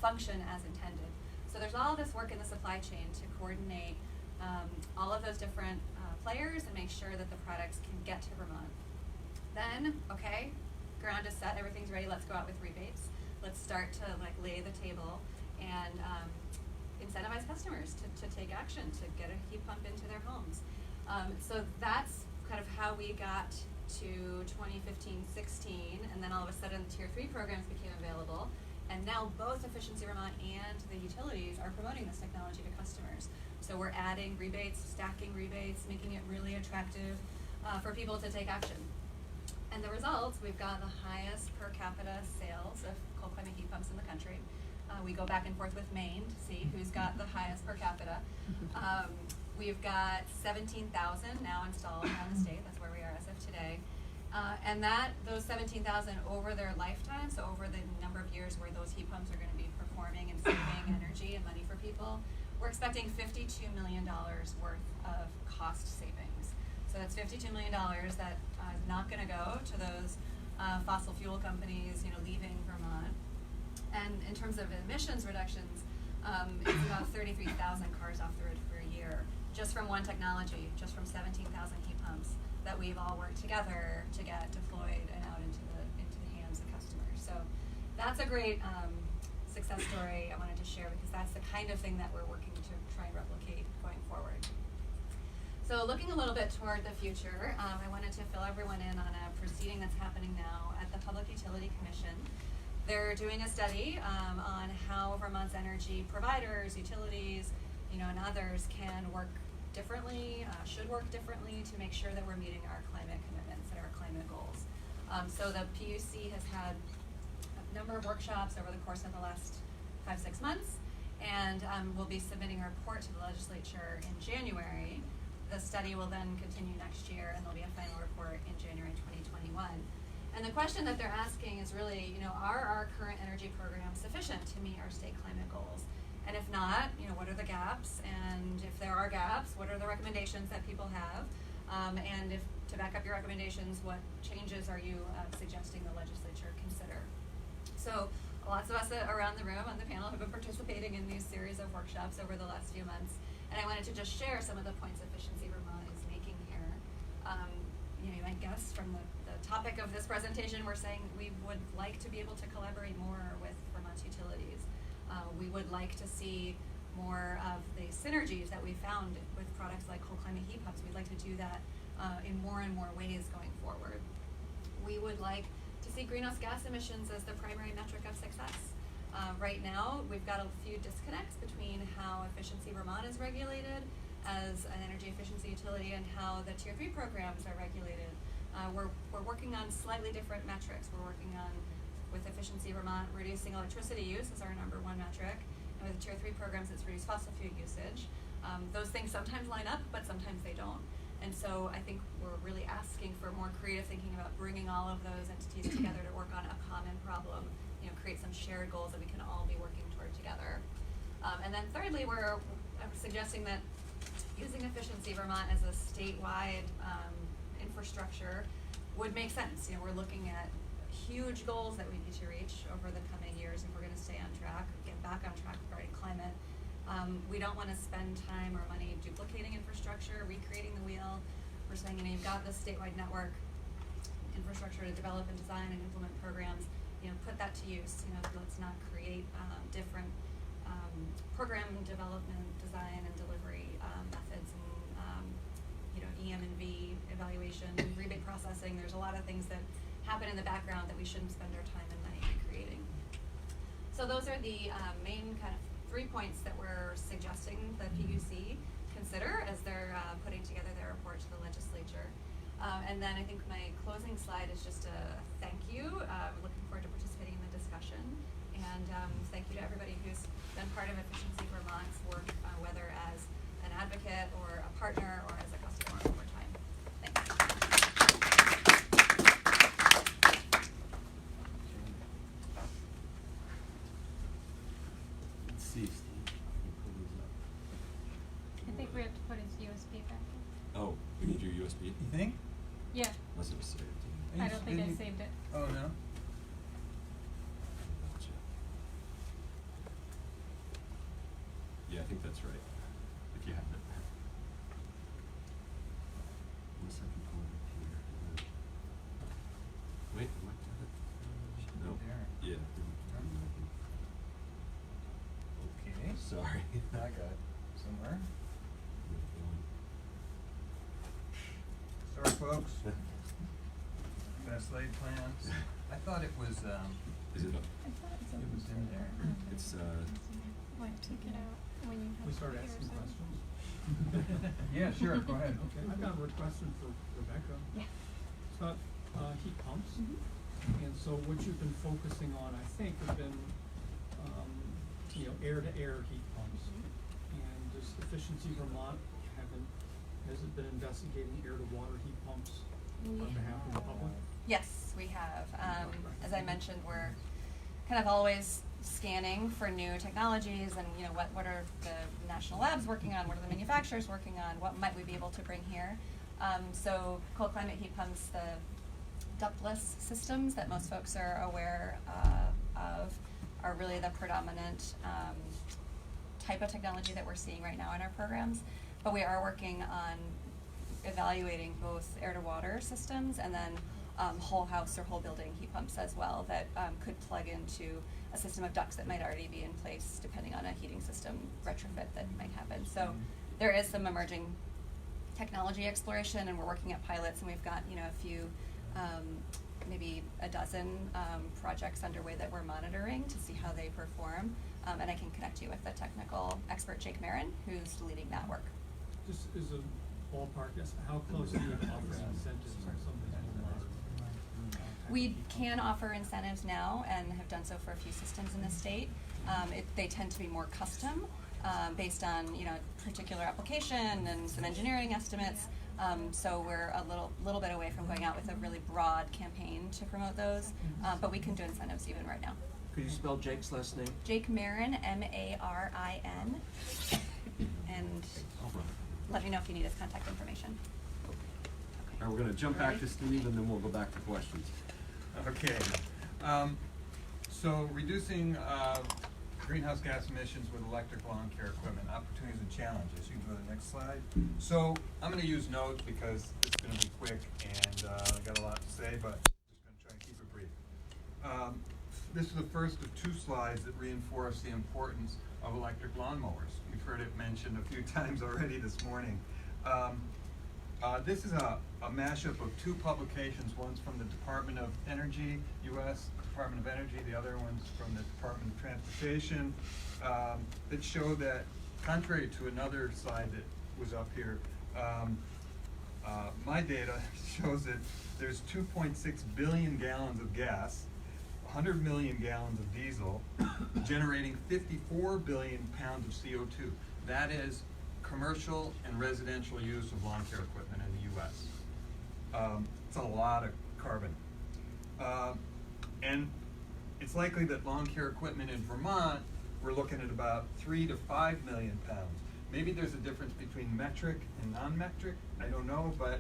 Speaker 10: function as intended. So there's all this work in the supply chain to coordinate all of those different players and make sure that the products can get to Vermont. Then, okay, ground is set, everything's ready, let's go out with rebates. Let's start to like lay the table and incentivize customers to take action, to get a heat pump into their homes. So that's kind of how we got to 2015-16, and then all of a sudden the Tier 3 programs became available, and now both Efficiency Vermont and the utilities are promoting this technology to customers. So we're adding rebates, stacking rebates, making it really attractive for people to take action. And the results, we've got the highest per capita sales of cold climate heat pumps in the country. We go back and forth with Maine to see who's got the highest per capita. We've got 17,000 now installed around the state. That's where we are as of today. And those 17,000 over their lifetime, so over the number of years where those heat pumps are going to be performing and saving energy and money for people, we're expecting $52 million worth of cost savings. So that's $52 million that is not going to go to those fossil fuel companies, leaving Vermont. And in terms of emissions reductions, it's about 33,000 cars off the road per year, just from one technology, just from 17,000 heat pumps that we've all worked together to get deployed and out into the hands of customers. So that's a great success story I wanted to share, because that's the kind of thing that we're working to try and replicate going forward. So looking a little bit toward the future, I wanted to fill everyone in on a proceeding that's happening now at the Public Utility Commission. They're doing a study on how Vermont's energy providers, utilities, and others can work differently, should work differently to make sure that we're meeting our climate commitments and our climate goals. So the PUC has had a number of workshops over the course of the last 5-6 months, and we'll be submitting a report to the legislature in January. The study will then continue next year, and there'll be a final report in January 2021. And the question that they're asking is really, are our current energy programs sufficient to meet our state climate goals? And if not, what are the gaps? And if there are gaps, what are the recommendations that people have? And if, to back up your recommendations, what changes are you suggesting the legislature consider? So lots of us around the room on the panel have been participating in these series of workshops over the last few months. And I wanted to just share some of the points Efficiency Vermont is making here. You might guess from the topic of this presentation, we're saying we would like to be able to collaborate more with Vermont's utilities. We would like to see more of the synergies that we found with products like cold climate heat pumps. We'd like to do that in more and more ways going forward. We would like to see greenhouse gas emissions as the primary metric of success. Right now, we've got a few disconnects between how Efficiency Vermont is regulated as an energy efficiency utility and how the Tier 3 programs are regulated. We're working on slightly different metrics. We're working on, with Efficiency Vermont, reducing electricity use is our #1 metric, and with the Tier 3 programs, it's reduced fossil fuel usage. Those things sometimes line up, but sometimes they don't. And so I think we're really asking for more creative thinking about bringing all of those entities together to work on a common problem, create some shared goals that we can all be working toward together. And then thirdly, I'm suggesting that using Efficiency Vermont as a statewide infrastructure would make sense. We're looking at huge goals that we need to reach over the coming years if we're going to stay on track, get back on track regarding climate. We don't want to spend time or money duplicating infrastructure, recreating the wheel. We're saying, you've got this statewide network infrastructure to develop and design and implement programs. Put that to use. Let's not create different program development, design, and delivery methods, and EM&V evaluation, rebate processing. There's a lot of things that happen in the background that we shouldn't spend our time and money recreating. So those are the main kind of 3 points that we're suggesting the PUC consider as they're putting together their report to the legislature. And then I think my closing slide is just a thank you. Looking forward to participating in the discussion. And thank you to everybody who's been part of Efficiency Vermont's work, whether as an advocate or a partner or as a customer over time. Thanks.
Speaker 2: Let's see, Steve. You pull these up.
Speaker 3: I think we have to put his USB back in.
Speaker 2: Oh, we need your USB?
Speaker 9: You think?
Speaker 3: Yeah.
Speaker 2: Unless it was saved.
Speaker 3: I don't think I saved it.
Speaker 2: Oh, no?
Speaker 1: Yeah, I think that's right. If you have it. Unless I can pull it up here. Wait, what did it? No.
Speaker 2: There.
Speaker 1: Yeah.
Speaker 2: Okay.
Speaker 1: Sorry.
Speaker 2: I got it somewhere. Sorry, folks. Best laid plans. I thought it was,
Speaker 1: Is it up?
Speaker 3: I thought it
Speaker 2: it was in there.
Speaker 1: It's
Speaker 3: Like, took it out when you had
Speaker 9: We start
Speaker 3: computers
Speaker 9: asking
Speaker 3: in.
Speaker 9: questions.
Speaker 2: Yeah, sure, go ahead.
Speaker 9: Okay, I've got a question for Rebecca.
Speaker 3: Yeah.
Speaker 9: It's about heat pumps.
Speaker 3: Mhm.
Speaker 9: And so what you've been focusing on, I think, have been, air-to-air heat pumps. And does Efficiency Vermont has it been investigating air-to-water heat pumps on behalf of the public?
Speaker 10: Yes, we have. As I mentioned, we're kind of always scanning for new technologies and, you know, what are the national labs working on, what are the manufacturers working on, what might we be able to bring here. So cold climate heat pumps, the ductless systems that most folks are aware of are really the predominant type of technology that we're seeing right now in our programs. But we are working on evaluating both air-to-water systems and then whole house or whole building heat pumps as well that could plug into a system of ducts that might already be in place depending on a heating system retrofit that might happen. So there is some emerging technology exploration, and we're working at pilots, and we've got, you know, a few, maybe a dozen projects underway that we're monitoring to see how they perform. And I can connect you with the technical expert, Jake Marin, who's leading that work.
Speaker 9: Just as a ballpark, yes, how close are you to offering incentives on something like that?
Speaker 10: We can offer incentives now and have done so for a few systems in the state. They tend to be more custom, based on, you know, particular application and some engineering estimates. So we're a little bit away from going out with a really broad campaign to promote those, but we can do incentives even right now.
Speaker 2: Could you spell Jake's last name?
Speaker 10: Jake Marin, M-A-R-I-N, and let me know if you need his contact information.
Speaker 1: All right, we're gonna jump back to Steve and then we'll go back to questions.
Speaker 11: Okay, so reducing greenhouse gas emissions with electric lawn care equipment, opportunities and challenges. You can go to the next slide. So I'm gonna use notes because it's gonna be quick and I got a lot to say, but just gonna try and keep it brief. This is the first of two slides that reinforce the importance of electric lawnmowers. You've heard it mentioned a few times already this morning. This is a mashup of two publications. One's from the Department of Energy, U.S. Department of Energy, the other one's from the Department of Transportation, that show that, contrary to another slide that was up here, my data shows that there's 2.6 billion gallons of gas, 100 million gallons of diesel, generating 54 billion pounds of CO2. That is commercial and residential use of lawn care equipment in the U.S. It's a lot of carbon. And it's likely that lawn care equipment in Vermont, we're looking at about 3 to 5 million pounds. Maybe there's a difference between metric and non-metric, I don't know, but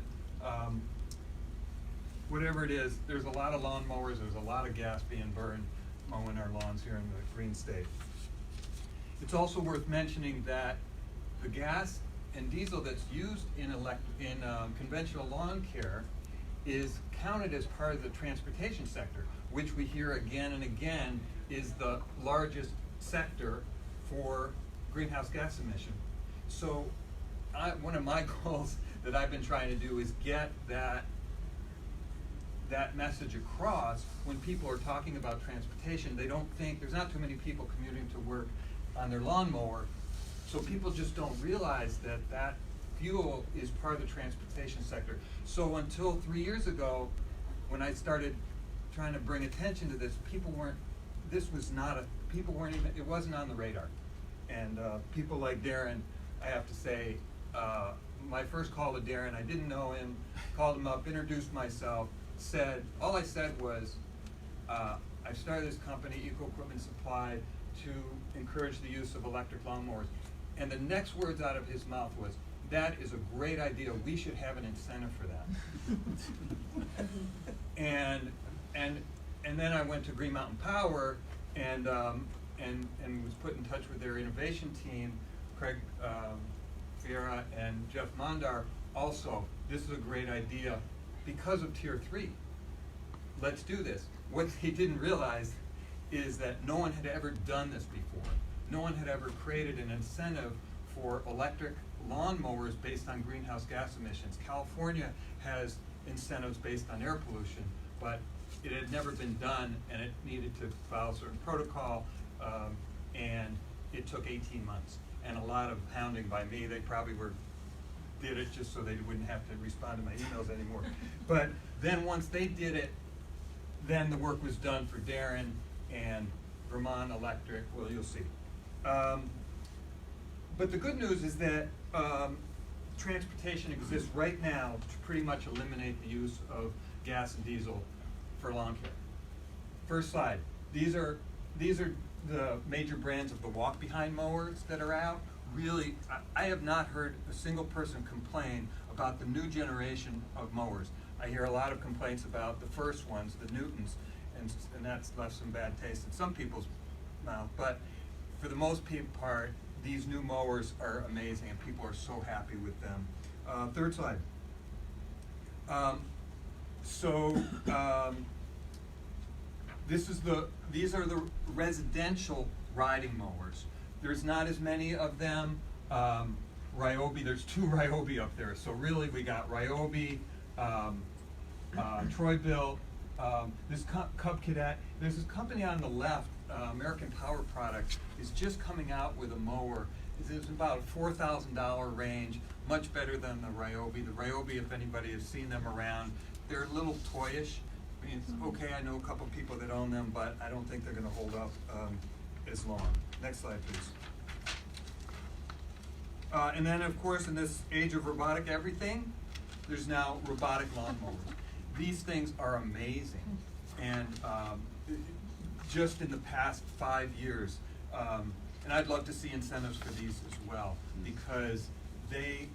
Speaker 11: whatever it is, there's a lot of lawn mowers, there's a lot of gas being burned mowing our lawns here in the Green State. It's also worth mentioning that the gas and diesel that's used in conventional lawn care is counted as part of the transportation sector, which we hear again and again is the largest sector for greenhouse gas emission. So one of my goals that I've been trying to do is get that message across. When people are talking about transportation, they don't think, there's not too many people commuting to work on their lawnmower, so people just don't realize that that fuel is part of the transportation sector. So until 3 years ago, when I started trying to bring attention to this, it wasn't on the radar. And people like Darren, I have to say, my first call to Darren, I didn't know him, called him up, introduced myself, all I said was, I started this company, Eco Equipment Supply, to encourage the use of electric lawnmowers. And the next words out of his mouth was, that is a great idea, we should have an incentive for that. and then I went to Green Mountain Power and was put in touch with their innovation team, Craig Fiera and Jeff Mondar. Also, this is a great idea because of Tier 3. Let's do this. What they didn't realize is that no one had ever done this before. No one had ever created an incentive for electric lawnmowers based on greenhouse gas emissions. California has incentives based on air pollution, but it had never been done, and it needed to follow a certain protocol, and it took 18 months. And a lot of hounding by me. They probably did it just so they wouldn't have to respond to my emails anymore. But then once they did it, then the work was done for Darren and Vermont Electric. Well, you'll see. But the good news is that transportation exists right now to pretty much eliminate the use of gas and diesel for lawn care. First slide. These are the major brands of the walk-behind mowers that are out. Really, I have not heard a single person complain about the new generation of mowers. I hear a lot of complaints about the first ones, the Newtons, and that's left some bad taste in some people's mouth. But for the most part, these new mowers are amazing, and people are so happy with them. Third slide. These are the residential riding mowers. There's not as many of them. Ryobi, there's 2 Ryobi up there. So really, we got Ryobi, Troy-Bilt, this Cub Cadet. There's this company on the left, American Power Products, is just coming out with a mower. It's about a $4,000 range, much better than the Ryobi. The Ryobi, if anybody has seen them around, they're a little toyish. I mean, it's okay, I know a couple people that own them, but I don't think they're going to hold up as long. Next slide, please. And then, of course, in this age of robotic everything, there's now robotic lawnmowers. These things are amazing. And just in the past 5 years, and I'd love to see incentives for these as well, because they,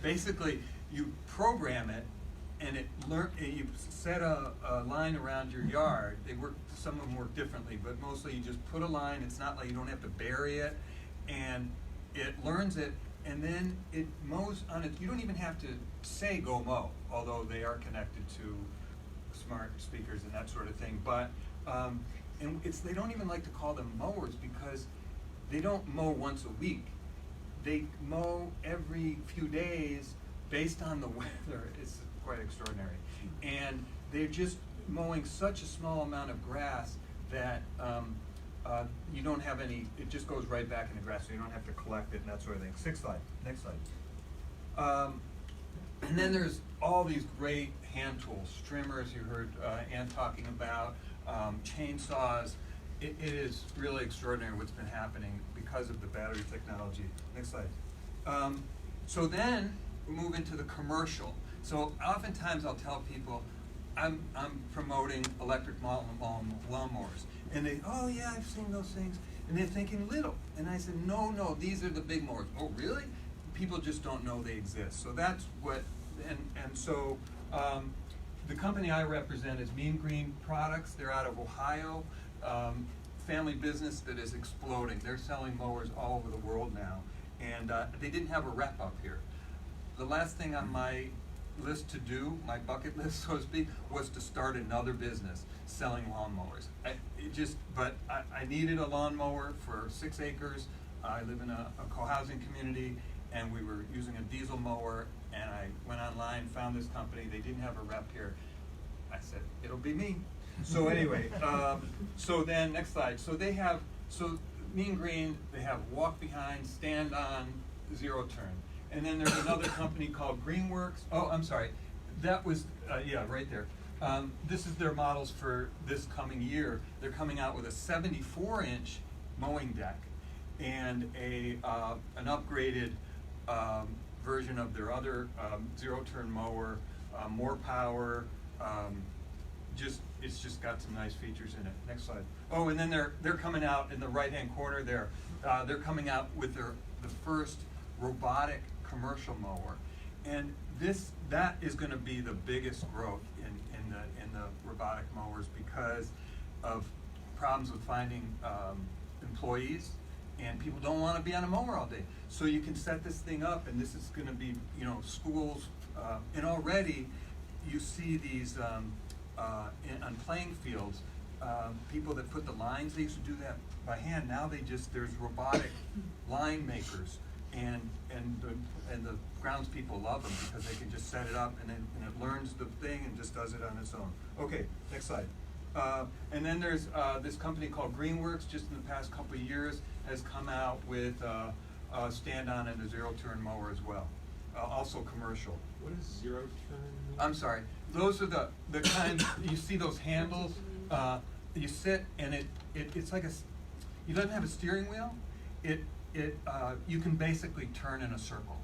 Speaker 11: basically, you program it, and you set a line around your yard. Some of them work differently, but mostly you just put a line. It's not like you don't have to bury it, and it learns it, and then it mows on it. You don't even have to say go mow, although they are connected to smart speakers and that sort of thing. But they don't even like to call them mowers because they don't mow once a week. They mow every few days based on the weather. It's quite extraordinary. And they're just mowing such a small amount of grass that you don't have any, it just goes right back in the grass, so you don't have to collect it and that sort of thing. Next slide. And then there's all these great hand tools, trimmers you heard Ann talking about, chainsaws. It is really extraordinary what's been happening because of the battery technology. Next slide. So then we move into the commercial. So oftentimes I'll tell people, I'm promoting electric lawnmowers. And they, oh yeah, I've seen those things. And they're thinking little. And I said, no, these are the big mowers. Oh, really? People just don't know they exist. So that's what, and so the company I represent is Mean Green Products. They're out of Ohio. Family business that is exploding. They're selling mowers all over the world now. And they didn't have a rep up here. The last thing on my list to do, my bucket list, so to speak, was to start another business selling lawnmowers. I needed a lawnmower for 6 acres. I live in a co-housing community, and we were using a diesel mower, and I went online, found this company. They didn't have a rep here. I said, it'll be me. So anyway, so then next slide. So Mean Green, they have walk behind, stand on, zero turn. And then there's another company called Greenworks. Oh, I'm sorry. That was, yeah, right there. This is their models for this coming year. They're coming out with a 74-inch mowing deck and an upgraded version of their other zero-turn mower, more power. It's just got some nice features in it. Next slide. Oh, and then they're coming out in the right-hand corner there. They're coming out with the first robotic commercial mower, and that is gonna be the biggest growth in the robotic mowers because of problems with finding, employees, and people don't wanna be on a mower all day. So you can set this thing up, and this is gonna be, schools, and already you see these, on playing fields, people that put the lines, they used to do that by hand, now there's robotic line makers, and the groundspeople love them because they can just set it up and it learns the thing and just does it on its own. Okay, next slide. And then there's this company called Greenworks, just in the past couple of years, has come out with a stand-on and a zero-turn mower as well, also commercial.
Speaker 4: What is zero turn mean?
Speaker 11: I'm sorry, those are the kind, you see those handles, you sit and it's like you don't have a steering wheel, you can basically turn in a circle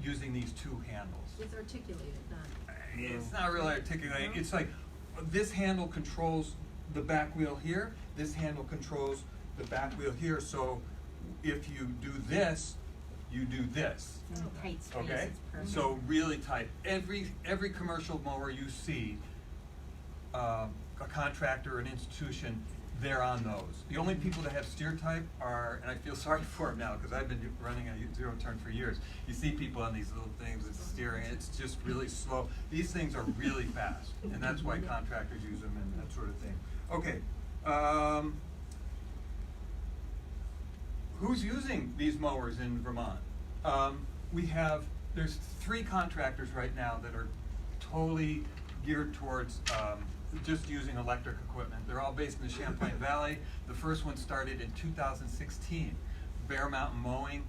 Speaker 11: using these two handles.
Speaker 7: It's articulated, not.
Speaker 11: It's not really articulated, it's like, this handle controls the back wheel here, this handle controls the back wheel here, so if you do this, you do this.
Speaker 7: It's in tight space,
Speaker 11: Okay,
Speaker 7: it's perfect.
Speaker 11: so really tight. Every commercial mower you see, a contractor, an institution, they're on those. The only people that have steer type are, and I feel sorry for them now because I've been running a zero turn for years. You see people on these little things with steering, it's just really slow. These things are really fast, and that's why contractors use them and that sort of thing. Okay, who's using these mowers in Vermont? There's 3 contractors right now that are totally geared towards just using electric equipment. They're all based in the Champlain Valley. The first one started in 2016, Bear Mountain Mowing.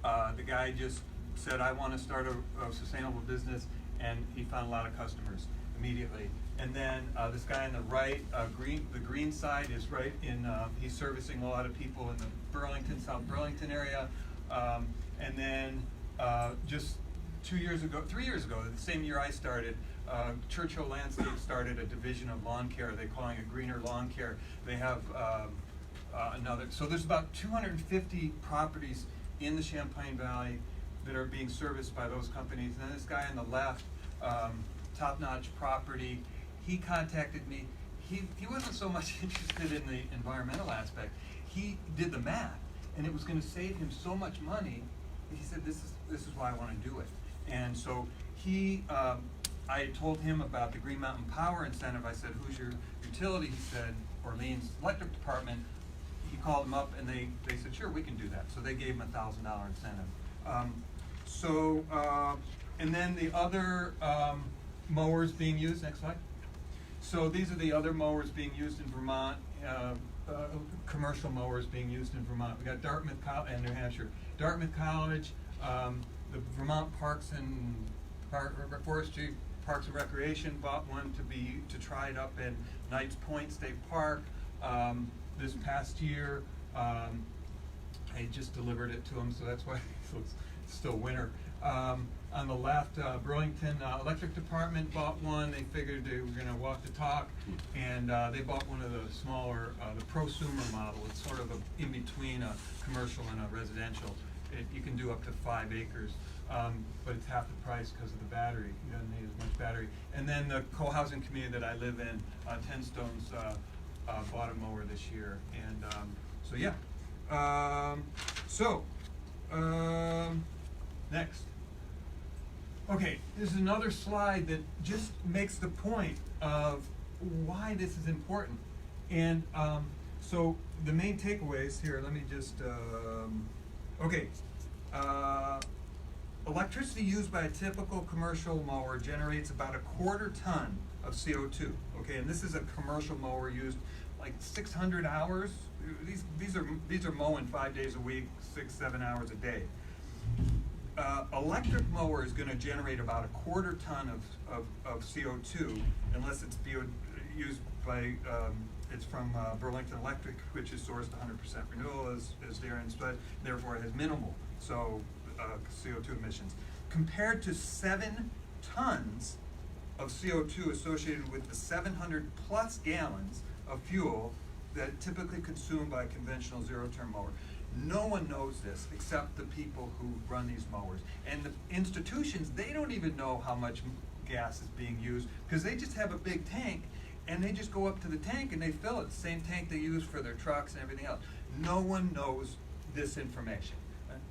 Speaker 11: The guy just said, I want to start a sustainable business, and he found a lot of customers immediately. And then this guy on the right, the green side is right in, he's servicing a lot of people in the Burlington, South Burlington area. And then just 3 years ago, the same year I started, Churchill Landscape started a division of lawn care. They're calling it Greener Lawn Care. They have so there's about 250 properties in the Champlain Valley that are being serviced by those companies. And then this guy on the left, Top Notch Property, he contacted me. He wasn't so much interested in the environmental aspect. He did the math, and it was going to save him so much money. He said, "This is why I want to do it." And so I told him about the Green Mountain Power Incentive. I said, "Who's your utility?" He said, "Orleans Electric Department." He called them up, and they said, "Sure, we can do that." So they gave him a $1,000 incentive. And then the other mowers being used. Next slide. So these are the other mowers being used in Vermont. Commercial mowers being used in Vermont. We got Dartmouth and New Hampshire. Dartmouth College, the Vermont Parks and Forestry Parks and Recreation bought one to try it up in Knights Point State Park this past year. I just delivered it to them, so that's why it's still winter. On the left, Burlington Electric Department bought one. They figured they were going to walk the talk, and they bought one of the smaller, the prosumer model. It's sort of in between a commercial and a residential. You can do up to 5 acres, but it's half the price because of the battery. You don't need as much battery. And then the co-housing community that I live in, 10 Stones, bought a mower this year. And so yeah. Next. Okay, this is another slide that just makes the point of why this is important. And so the main takeaways here, let me just, electricity used by a typical commercial mower generates about 1/4 ton of CO2. Okay, and this is a commercial mower used like 600 hours. These are mowing 5 days a week, 6-7 hours a day. Electric mower is going to generate about 1/4 ton of CO2 unless it's used by, it's from Burlington Electric, which is sourced 100% renewable as their instead, therefore it has minimal CO2 emissions. Compared to 7 tons of CO2 associated with the 700 plus gallons of fuel that typically consumed by a conventional zero-turn mower. No one knows this except the people who run these mowers. And the institutions, they don't even know how much gas is being used, because they just have a big tank, and they just go up to the tank and they fill it, the same tank they use for their trucks and everything else. No one knows this information.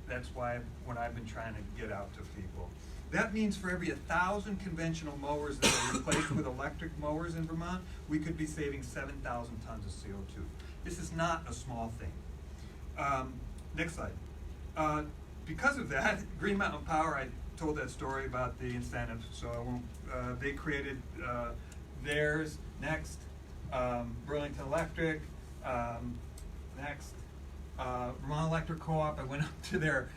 Speaker 11: That's why when I've been trying to get out to people. That means for every 1,000 conventional mowers that are replaced with electric mowers in Vermont, we could be saving 7,000 tons of CO2. This is not a small thing. Next slide. Because of that, Green Mountain Power, I told that story about the incentives, so I won't, they created theirs. Next, Burlington Electric. Next, Vermont Electric Co-op. I went up to their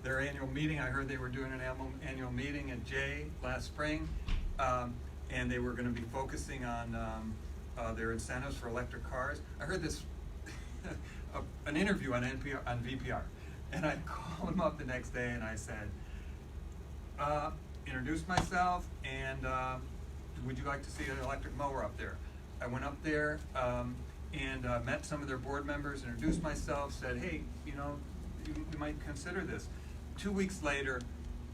Speaker 11: annual meeting. I heard they were doing an annual meeting at Jay last spring, and they were going to be focusing on their incentives for electric cars. I heard this an interview on VPR, and I called them up the next day and I said, introduced myself, and would you like to see an electric mower up there? I went up there and met some of their board members, introduced myself, said, hey, you know, you might consider this. 2 weeks later,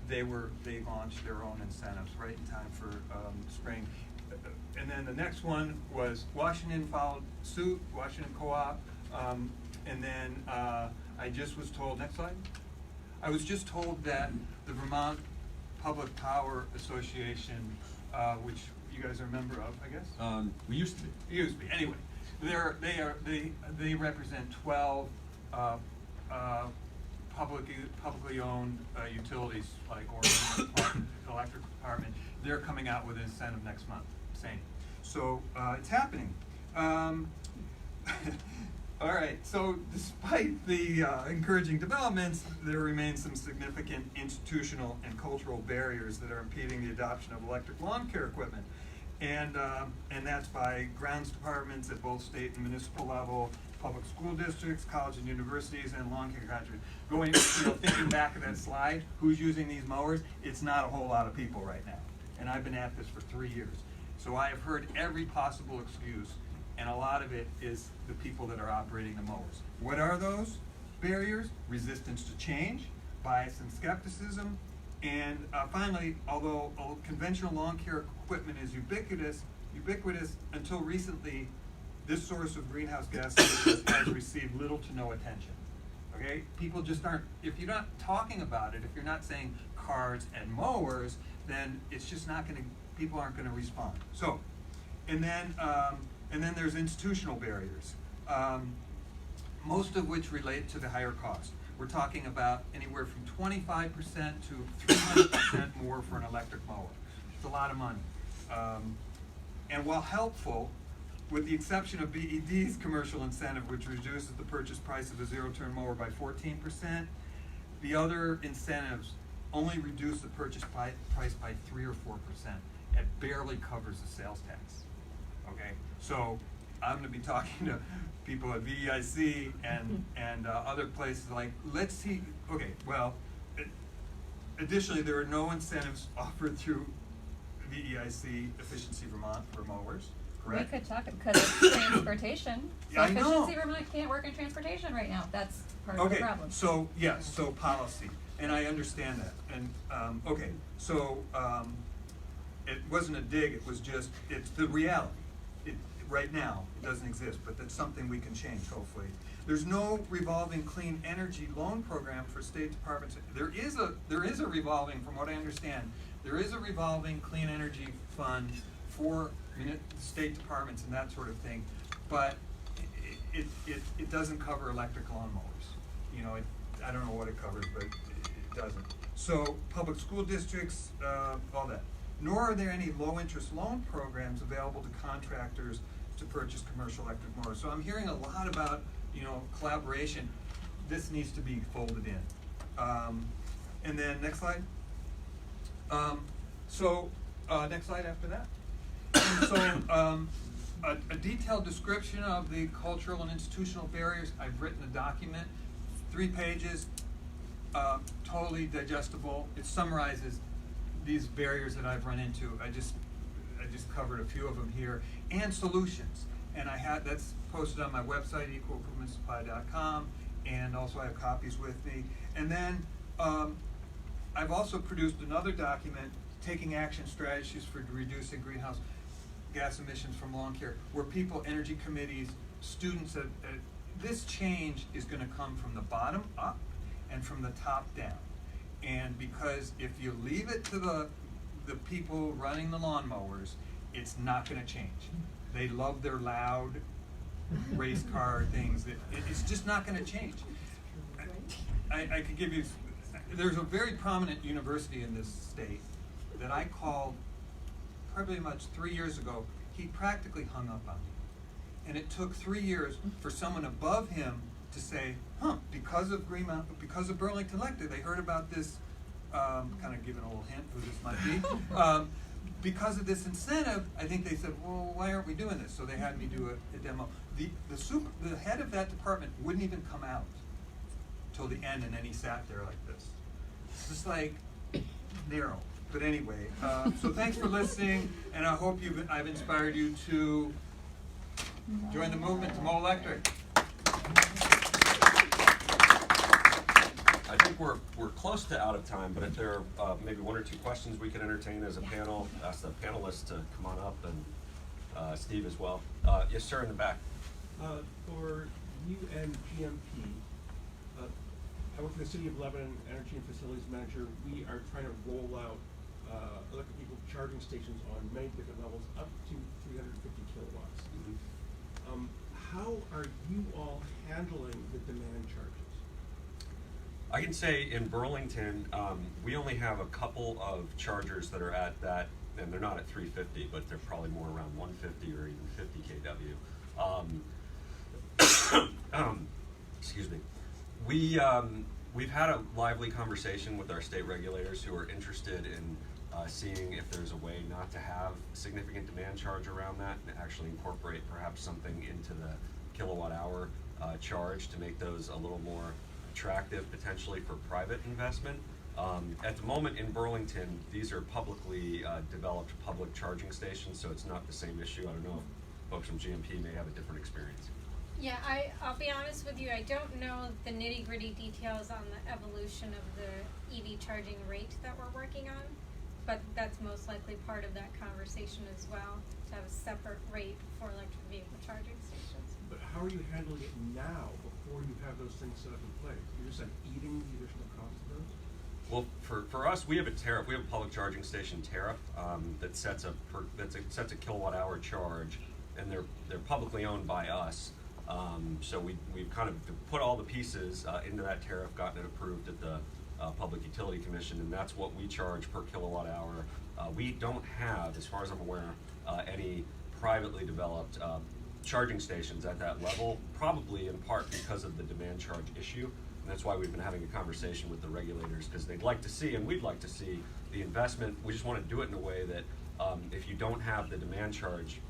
Speaker 11: they launched their own incentives right in time for spring. And then the next one was Washington followed suit, Washington Co-op, and then I just was told, next slide. I was just told that the Vermont Public Power Association, which you guys are a member of, I guess?
Speaker 6: We used to be.
Speaker 11: Used to be. Anyway, they represent 12 publicly owned utilities like Oregon Electric Department. They're coming out with an incentive next month. Same. So it's happening. All right, so despite the encouraging developments, there remain some significant institutional and cultural barriers that are impeding the adoption of electric lawn care equipment. And that's by grounds departments at both state and municipal level, public school districts, colleges and universities, and lawn care contractors. Going, thinking back of that slide, who's using these mowers? It's not a whole lot of people right now. And I've been at this for 3 years. So I have heard every possible excuse, and a lot of it is the people that are operating the mowers. What are those barriers? Resistance to change, bias and skepticism, and finally, although conventional lawn care equipment is ubiquitous until recently, this source of greenhouse gas emissions has received little to no attention. Okay, people just aren't. If you're not talking about it, if you're not saying cars and mowers, then it's just not going to. People aren't going to respond. So, and then there's institutional barriers, most of which relate to the higher cost. We're talking about anywhere from 25% to 300% more for an electric mower. It's a lot of money. And while helpful, with the exception of BED's commercial incentive, which reduces the purchase price of a zero-turn mower by 14%, the other incentives only reduce the purchase price by 3 or 4%. It barely covers the sales tax. Okay, so I'm going to be talking to people at VEIC and other places like, let's see. Okay, well, additionally, there are no incentives offered through VEIC Efficiency Vermont for mowers. Correct?
Speaker 10: We could talk, because it's transportation. So
Speaker 11: I know.
Speaker 10: Efficiency Vermont can't work in transportation right now. That's part of the
Speaker 11: Okay,
Speaker 10: problem.
Speaker 11: so, yes, so policy, and I understand that, and, okay, so, it wasn't a dig, it was just, it's the reality. Right now, it doesn't exist, but that's something we can change, hopefully. There's no revolving clean energy loan program for state departments. There is a revolving, from what I understand, there is a revolving clean energy fund for state departments and that sort of thing, but it doesn't cover electric lawnmowers. I don't know what it covers, but it doesn't. So public school districts, all that. Nor are there any low-interest loan programs available to contractors to purchase commercial electric mowers. So I'm hearing a lot about, collaboration. This needs to be folded in. And then next slide. Next slide after that. So a detailed description of the cultural and institutional barriers. I've written a document, 3 pages, totally digestible. It summarizes these barriers that I've run into. I just covered a few of them here, and solutions. And that's posted on my website, equalimprovementsupply.com, and also I have copies with me. And then I've also produced another document, taking action strategies for reducing greenhouse gas emissions from lawn care, where people, energy committees, students, this change is gonna come from the bottom up and from the top down. And because if you leave it to the people running the lawnmowers, it's not gonna change. They love their loud race car things. It's just not gonna change. I could give you, there's a very prominent university in this state that I called probably much 3 years ago. He practically hung up on me. And it took 3 years for someone above him to say, because of because of Burlington Electric, they heard about this, kind of giving a little hint who this might be. Because of this incentive, I think they said, well, why aren't we doing this? So they had me do a demo. The head of that department wouldn't even come out till the end, and then he sat there like this. It's just like narrow. But anyway, so thanks for listening, and I hope I've inspired you to join the movement to mow electric.
Speaker 1: I think we're close to out of time, but if there are maybe one or two questions we can entertain as a panel, ask the panelists to come on up, and Steve as well. Yes, sir, in the back.
Speaker 4: For you and GMP, I work for the City of Lebanon Energy and Facilities Manager. We are trying to roll out electric vehicle charging stations on many different levels, up to 350 kilowatts.
Speaker 1: Mm-hmm.
Speaker 4: How are you all handling the demand charges?
Speaker 1: I can say in Burlington, we only have a couple of chargers that are at that, and they're not at 350, but they're probably more around 150 or even 50 kW. Excuse me. We've had a lively conversation with our state regulators who are interested in seeing if there's a way not to have significant demand charge around that and actually incorporate perhaps something into the kilowatt hour charge to make those a little more attractive potentially for private investment. At the moment in Burlington, these are publicly developed public charging stations, so it's not the same issue. I don't know if folks from GMP may have a different experience.
Speaker 3: Yeah, I'll be honest with you, I don't know the nitty-gritty details on the evolution of the EV charging rate that we're working on, but that's most likely part of that conversation as well, to have a separate rate for electric vehicle charging stations.
Speaker 4: But how are you handling it now before you have those things set up in place? You're just like eating the additional cost of those?
Speaker 1: Well, for us, we have a tariff. We have a public charging station tariff that sets a kilowatt hour charge, and they're publicly owned by us. So we've kind of put all the pieces into that tariff, gotten it approved at the Public Utility Commission, and that's what we charge per kilowatt hour. We don't have, as far as I'm aware, any privately developed charging stations at that level, probably in part because of the demand charge issue. And that's why we've been having a conversation with the regulators, because they'd like to see, and we'd like to see, the investment. We just want to do it in a way that if you don't have the demand charge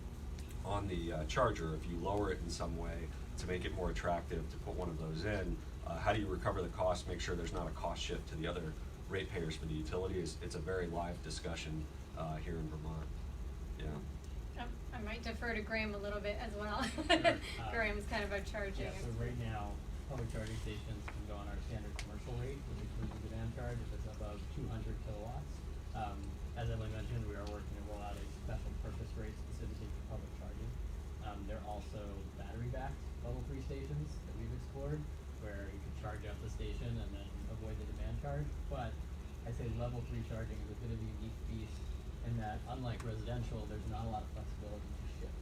Speaker 1: on the charger, if you lower it in some way to make it more attractive to put one of those in, how do you recover the cost, make sure there's not a cost shift to the other ratepayers for the utilities? It's a very live discussion here in Vermont. Yeah.
Speaker 3: I might defer to Graham a little bit as well.
Speaker 5: Sure.
Speaker 3: Graham's kind of our charging.
Speaker 5: Yeah, so right now, public charging stations can go on our standard commercial rate, which includes the demand charge if it's above 200 kilowatts. As Emily mentioned, we are working to roll out a special purpose rate specifically for public charging. There are also battery-backed level 3 stations that we've explored, where you can charge up the station and then avoid the demand charge. But I'd say level 3 charging is a bit of a unique beast in that, unlike residential, there's not a lot of flexibility to shift.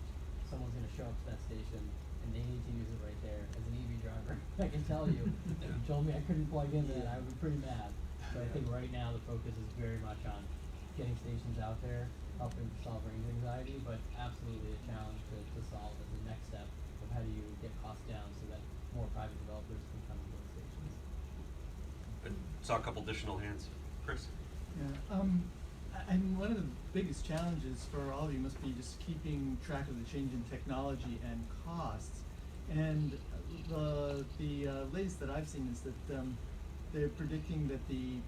Speaker 5: Someone's going to show up to that station and they need to use it right there. As an EV driver, I can tell you, if you told me I couldn't plug into that, I would be pretty mad. So I think right now the focus is very much on getting stations out there, helping to solve range anxiety, but absolutely a challenge to solve as the next step of how do you get costs down so that more private developers can come into those stations.
Speaker 1: And saw a couple additional hands. Chris?
Speaker 12: Yeah, I mean, one of the biggest challenges for all of you must be just keeping track of the change in technology and costs. And the latest that I've seen is that they're predicting that the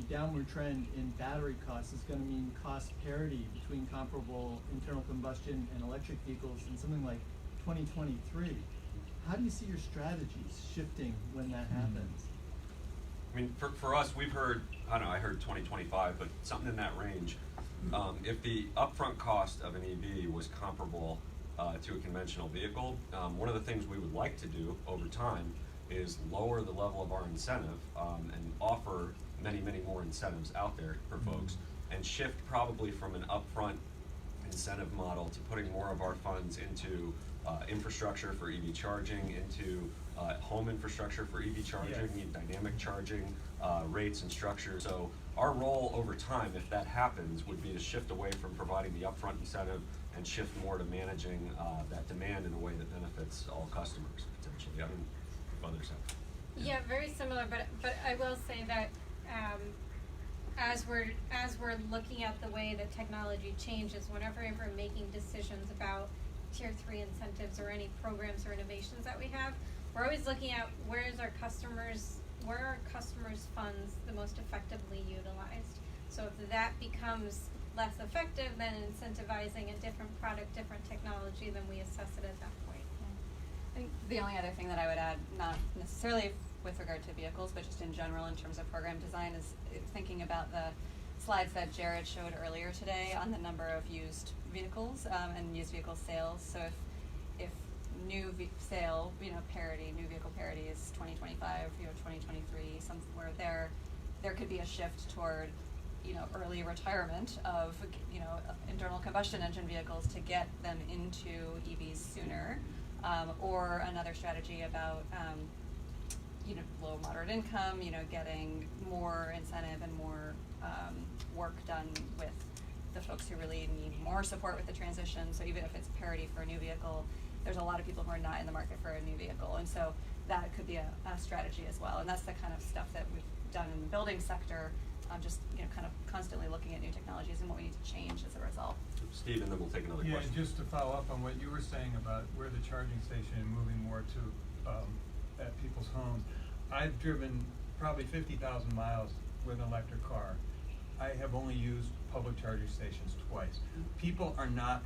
Speaker 12: downward trend in battery costs is going to mean cost parity between comparable internal combustion and electric vehicles in something like 2023. how do you see your strategies shifting when that happens?
Speaker 1: I mean, for us, we've heard, I don't know, I heard 2025, but something in that range. If the upfront cost of an EV was comparable to a conventional vehicle, one of the things we would like to do over time is lower the level of our incentive and offer many, many more incentives out there for folks, and shift probably from an upfront incentive model to putting more of our funds into infrastructure for EV charging, into home infrastructure for EV charging, dynamic charging rates and structures. So our role over time, if that happens, would be to shift away from providing the upfront incentive and shift more to managing that demand in a way that benefits all customers potentially. I mean, if others have.
Speaker 3: Yeah, very similar, but I will say that as we're looking at the way that technology changes, whenever we're making decisions about tier 3 incentives or any programs or innovations that we have, we're always looking at where are our customers' funds the most effectively utilized. So if that becomes less effective than incentivizing a different product, different technology, then we assess it at that point.
Speaker 10: I think the only other thing that I would add, not necessarily with regard to vehicles, but just in general in terms of program design, is thinking about the slides that Jared showed earlier today on the number of used vehicles and used vehicle sales. So if new vehicle parity is 2025, 2023, somewhere there could be a shift toward early retirement of internal combustion engine vehicles to get them into EVs sooner, or another strategy about low moderate income, getting more incentive and more work done with the folks who really need more support with the transition. So even if it's parity for a new vehicle, there's a lot of people who are not in the market for a new vehicle, and so that could be a strategy as well. And that's the kind of stuff that we've done in the building sector, just kind of constantly looking at new technologies and what we need to change as a result.
Speaker 1: Steve, and then we'll take another question.
Speaker 11: Yeah, just to follow up on what you were saying about where the charging station and moving more to at people's homes. I've driven probably 50,000 miles with an electric car. I have only used public charging stations twice. People are not.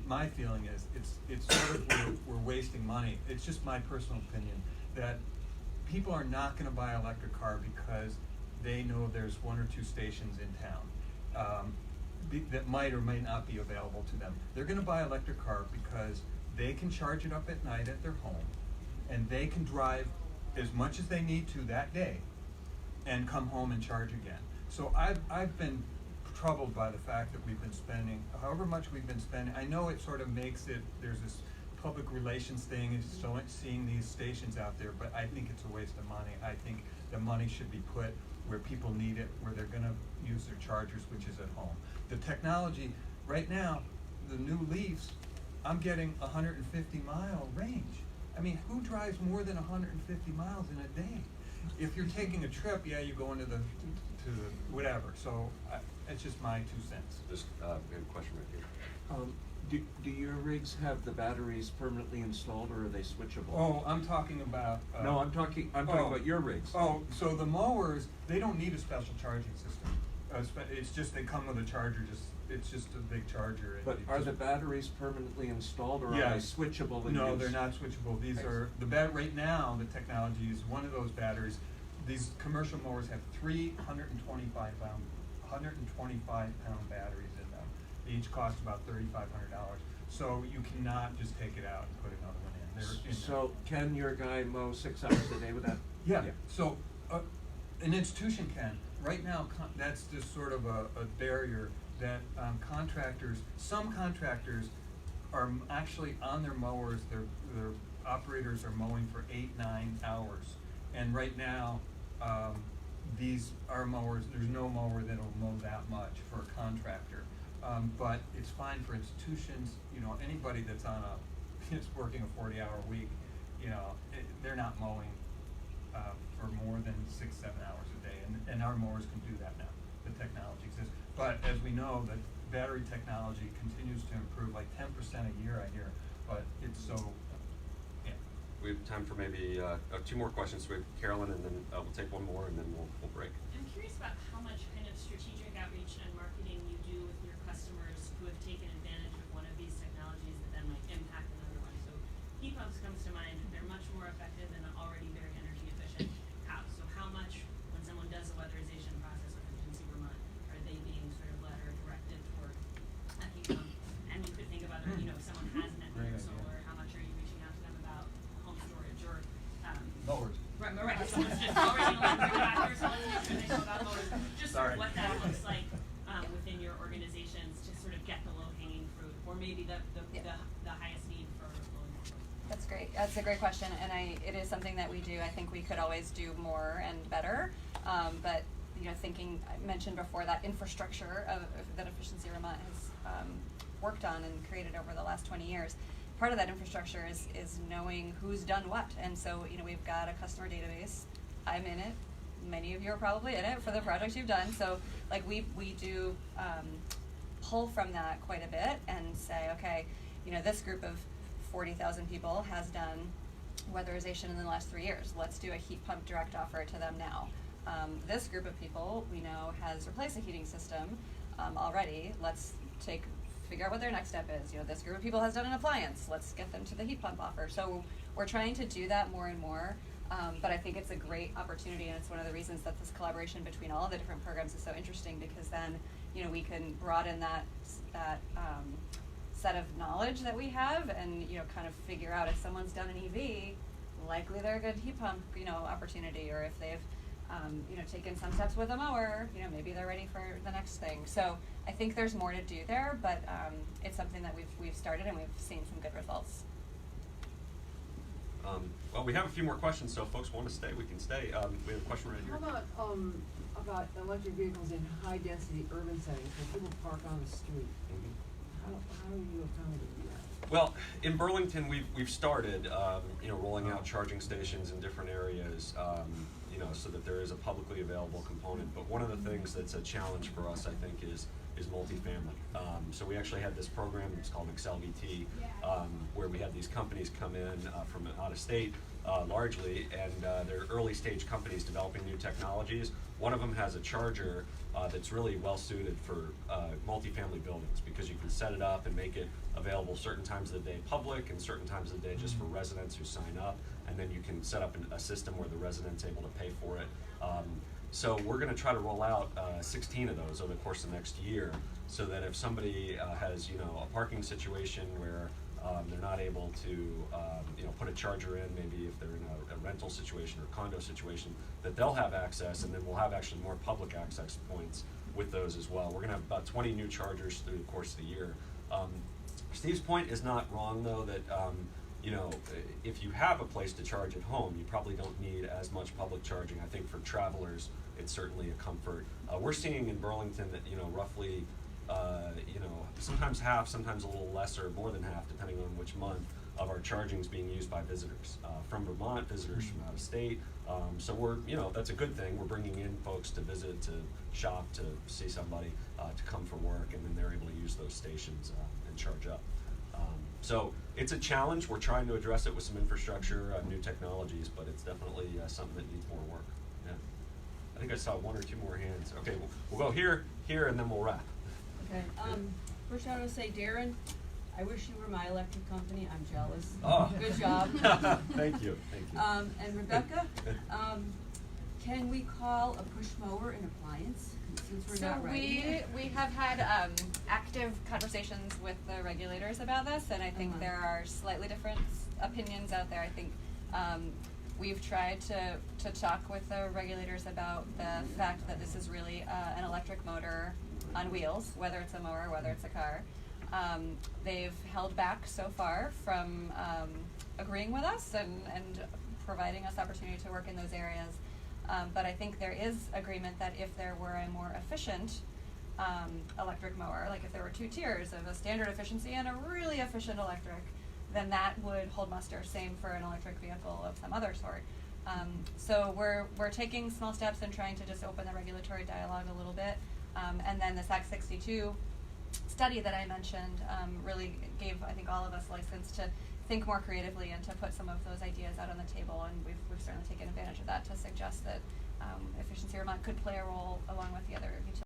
Speaker 11: My feeling is it's sort of we're wasting money. It's just my personal opinion that people are not going to buy an electric car because they know there's one or two stations in town that might or may not be available to them. They're going to buy an electric car because they can charge it up at night at their home, and they can drive as much as they need to that day and come home and charge again. So I've been troubled by the fact that we've been spending however much we've been spending. I know it sort of makes it, there's this public relations thing, is so seeing these stations out there, but I think it's a waste of money. I think the money should be put where people need it, where they're going to use their chargers, which is at home. The technology, right now, the new Leafs, I'm getting 150-mile range. I mean, who drives more than 150 miles in a day? If you're taking a trip, yeah, you go into the whatever. So it's just my 2 cents.
Speaker 1: Just we have a question right here.
Speaker 13: Do your rigs have the batteries permanently installed, or are they switchable?
Speaker 11: Oh, I'm talking about.
Speaker 13: No, I'm talking about your rigs.
Speaker 11: Oh, so the mowers, they don't need a special charging system. It's just they come with a charger. It's just a big charger.
Speaker 13: But are the batteries permanently installed, or
Speaker 11: yeah.
Speaker 13: are they switchable?
Speaker 11: No, they're not switchable. These are right now. The technology is one of those batteries. These commercial mowers have 325 pound batteries in them. They each cost about $3,500. So you cannot just take it out and put another one in. They're in
Speaker 13: so can your guy mow 6 hours a day with that?
Speaker 11: Yeah. So an institution can. Right now, that's just sort of a barrier that some contractors are actually on their mowers, their operators are mowing for 8-9 hours. And right now, our mowers, there's no mower that'll mow that much for a contractor. But it's fine for institutions, anybody that's it's working a 40-hour week, they're not mowing for more than 6-7 hours a day. And our mowers can do that now. The technology exists. But as we know, the battery technology continues to improve, like 10% a year, I hear. But it's so, yeah.
Speaker 1: We have time for maybe 2 more questions. We have Carolyn, and then we'll take one more, and then we'll break.
Speaker 8: I'm curious about how much kind of strategic outreach and marketing you do with your customers who have taken advantage of one of these technologies that then might impact another one. So heat pumps comes to mind. They're much more maybe the
Speaker 10: Yeah.
Speaker 8: the highest need for law enforcement?
Speaker 10: That's great. That's a great question, and it is something that we do. I think we could always do more and better. But you know, I mentioned before that infrastructure that Efficiency Vermont has worked on and created over the last 20 years. Part of that infrastructure is knowing who's done what, and so you know, we've got a customer database. I'm in it. Many of you are probably in it for the projects you've done. So like we do pull from that quite a bit and say, okay, you know, this group of 40,000 people has done weatherization in the last 3 years. Let's do a heat pump direct offer to them now. This group of people we know has replaced a heating system already. Let's figure out what their next step is. You know, this group of people has done an appliance. Let's get them to the heat pump offer. So we're trying to do that more and more. But I think it's a great opportunity, and it's one of the reasons that this collaboration between all of the different programs is so interesting, because then, you know, we can broaden that set of knowledge that we have, and you know, kind of figure out if someone's done an EV, likely they're a good heat pump, you know, opportunity, or if they've you know, taken some steps with a mower, you know, maybe they're ready for the next thing. So I think there's more to do there, but it's something that we've started and we've seen some good results.
Speaker 1: Well, we have a few more questions, so if folks want to stay, we can stay. We have a question right here.
Speaker 14: How about electric vehicles in high-density urban settings where people park on the street? How are you accommodating that?
Speaker 1: Well, in Burlington, we've started, you know, rolling out charging stations in different areas, you know, so that there is a publicly available component. But one of the things that's a challenge for us, I think, is multifamily. So we actually had this program, it's called ExcelVT, where we had these companies come in from out of state, largely, and they're early stage companies developing new technologies. One of them has a charger that's really well suited for multifamily buildings, because you can set it up and make it available certain times of the day public and certain times of the day just for residents who sign up, and then you can set up a system where the resident's able to pay for it. So we're going to try to roll out 16 of those over the course of the next year, so that if somebody has, you know, a parking situation where they're not able to, you know, put a charger in, maybe if they're in a rental situation or condo situation, that they'll have access, and then we'll have actually more public access points with those as well. We're going to have about 20 new chargers through the course of the year. Steve's point is not wrong, though, that you know, if you have a place to charge at home, you probably don't need as much public charging. I think for travelers, it's certainly a comfort. We're seeing in Burlington that, you know, roughly, you know, sometimes half, sometimes a little less, or more than half, depending on which month, of our charging is being used by visitors from Vermont, visitors from out of state. So we're, you know, that's a good thing. We're bringing in folks to visit, to shop, to see somebody, to come for work, and then they're able to use those stations and charge up. So it's a challenge. We're trying to address it with some infrastructure, new technologies, but it's definitely something that needs more work. Yeah. I think I saw one or two more hands. Okay, we'll go here, and then we'll wrap.
Speaker 15: Okay. First I want to say, Darren, I wish you were my electric company. I'm jealous.
Speaker 1: Oh.
Speaker 15: Good job.
Speaker 1: Thank you. Thank you.
Speaker 15: And Rebecca, can we call a push mower an appliance? Since we're not ready.
Speaker 10: We have had active conversations with the regulators about this, and I think there are slightly different opinions out there. I think we've tried to talk with the regulators about the fact that this is really an electric motor on wheels, whether it's a mower, whether it's a car. They've held back so far from agreeing with us and providing us opportunity to work in those areas. But I think there is agreement that if there were a more efficient electric mower, like if there were two tiers of a standard efficiency and a really efficient electric, then that would hold muster. Same for an electric vehicle of some other sort. So we're taking small steps and trying to just open the regulatory dialogue a little bit. And then this Act 62 study that I mentioned really gave, I think, all of us license to think more creatively and to put some of those ideas out on the table, and we've certainly taken advantage of that to suggest that Efficiency Vermont could play a role along with the other utilities.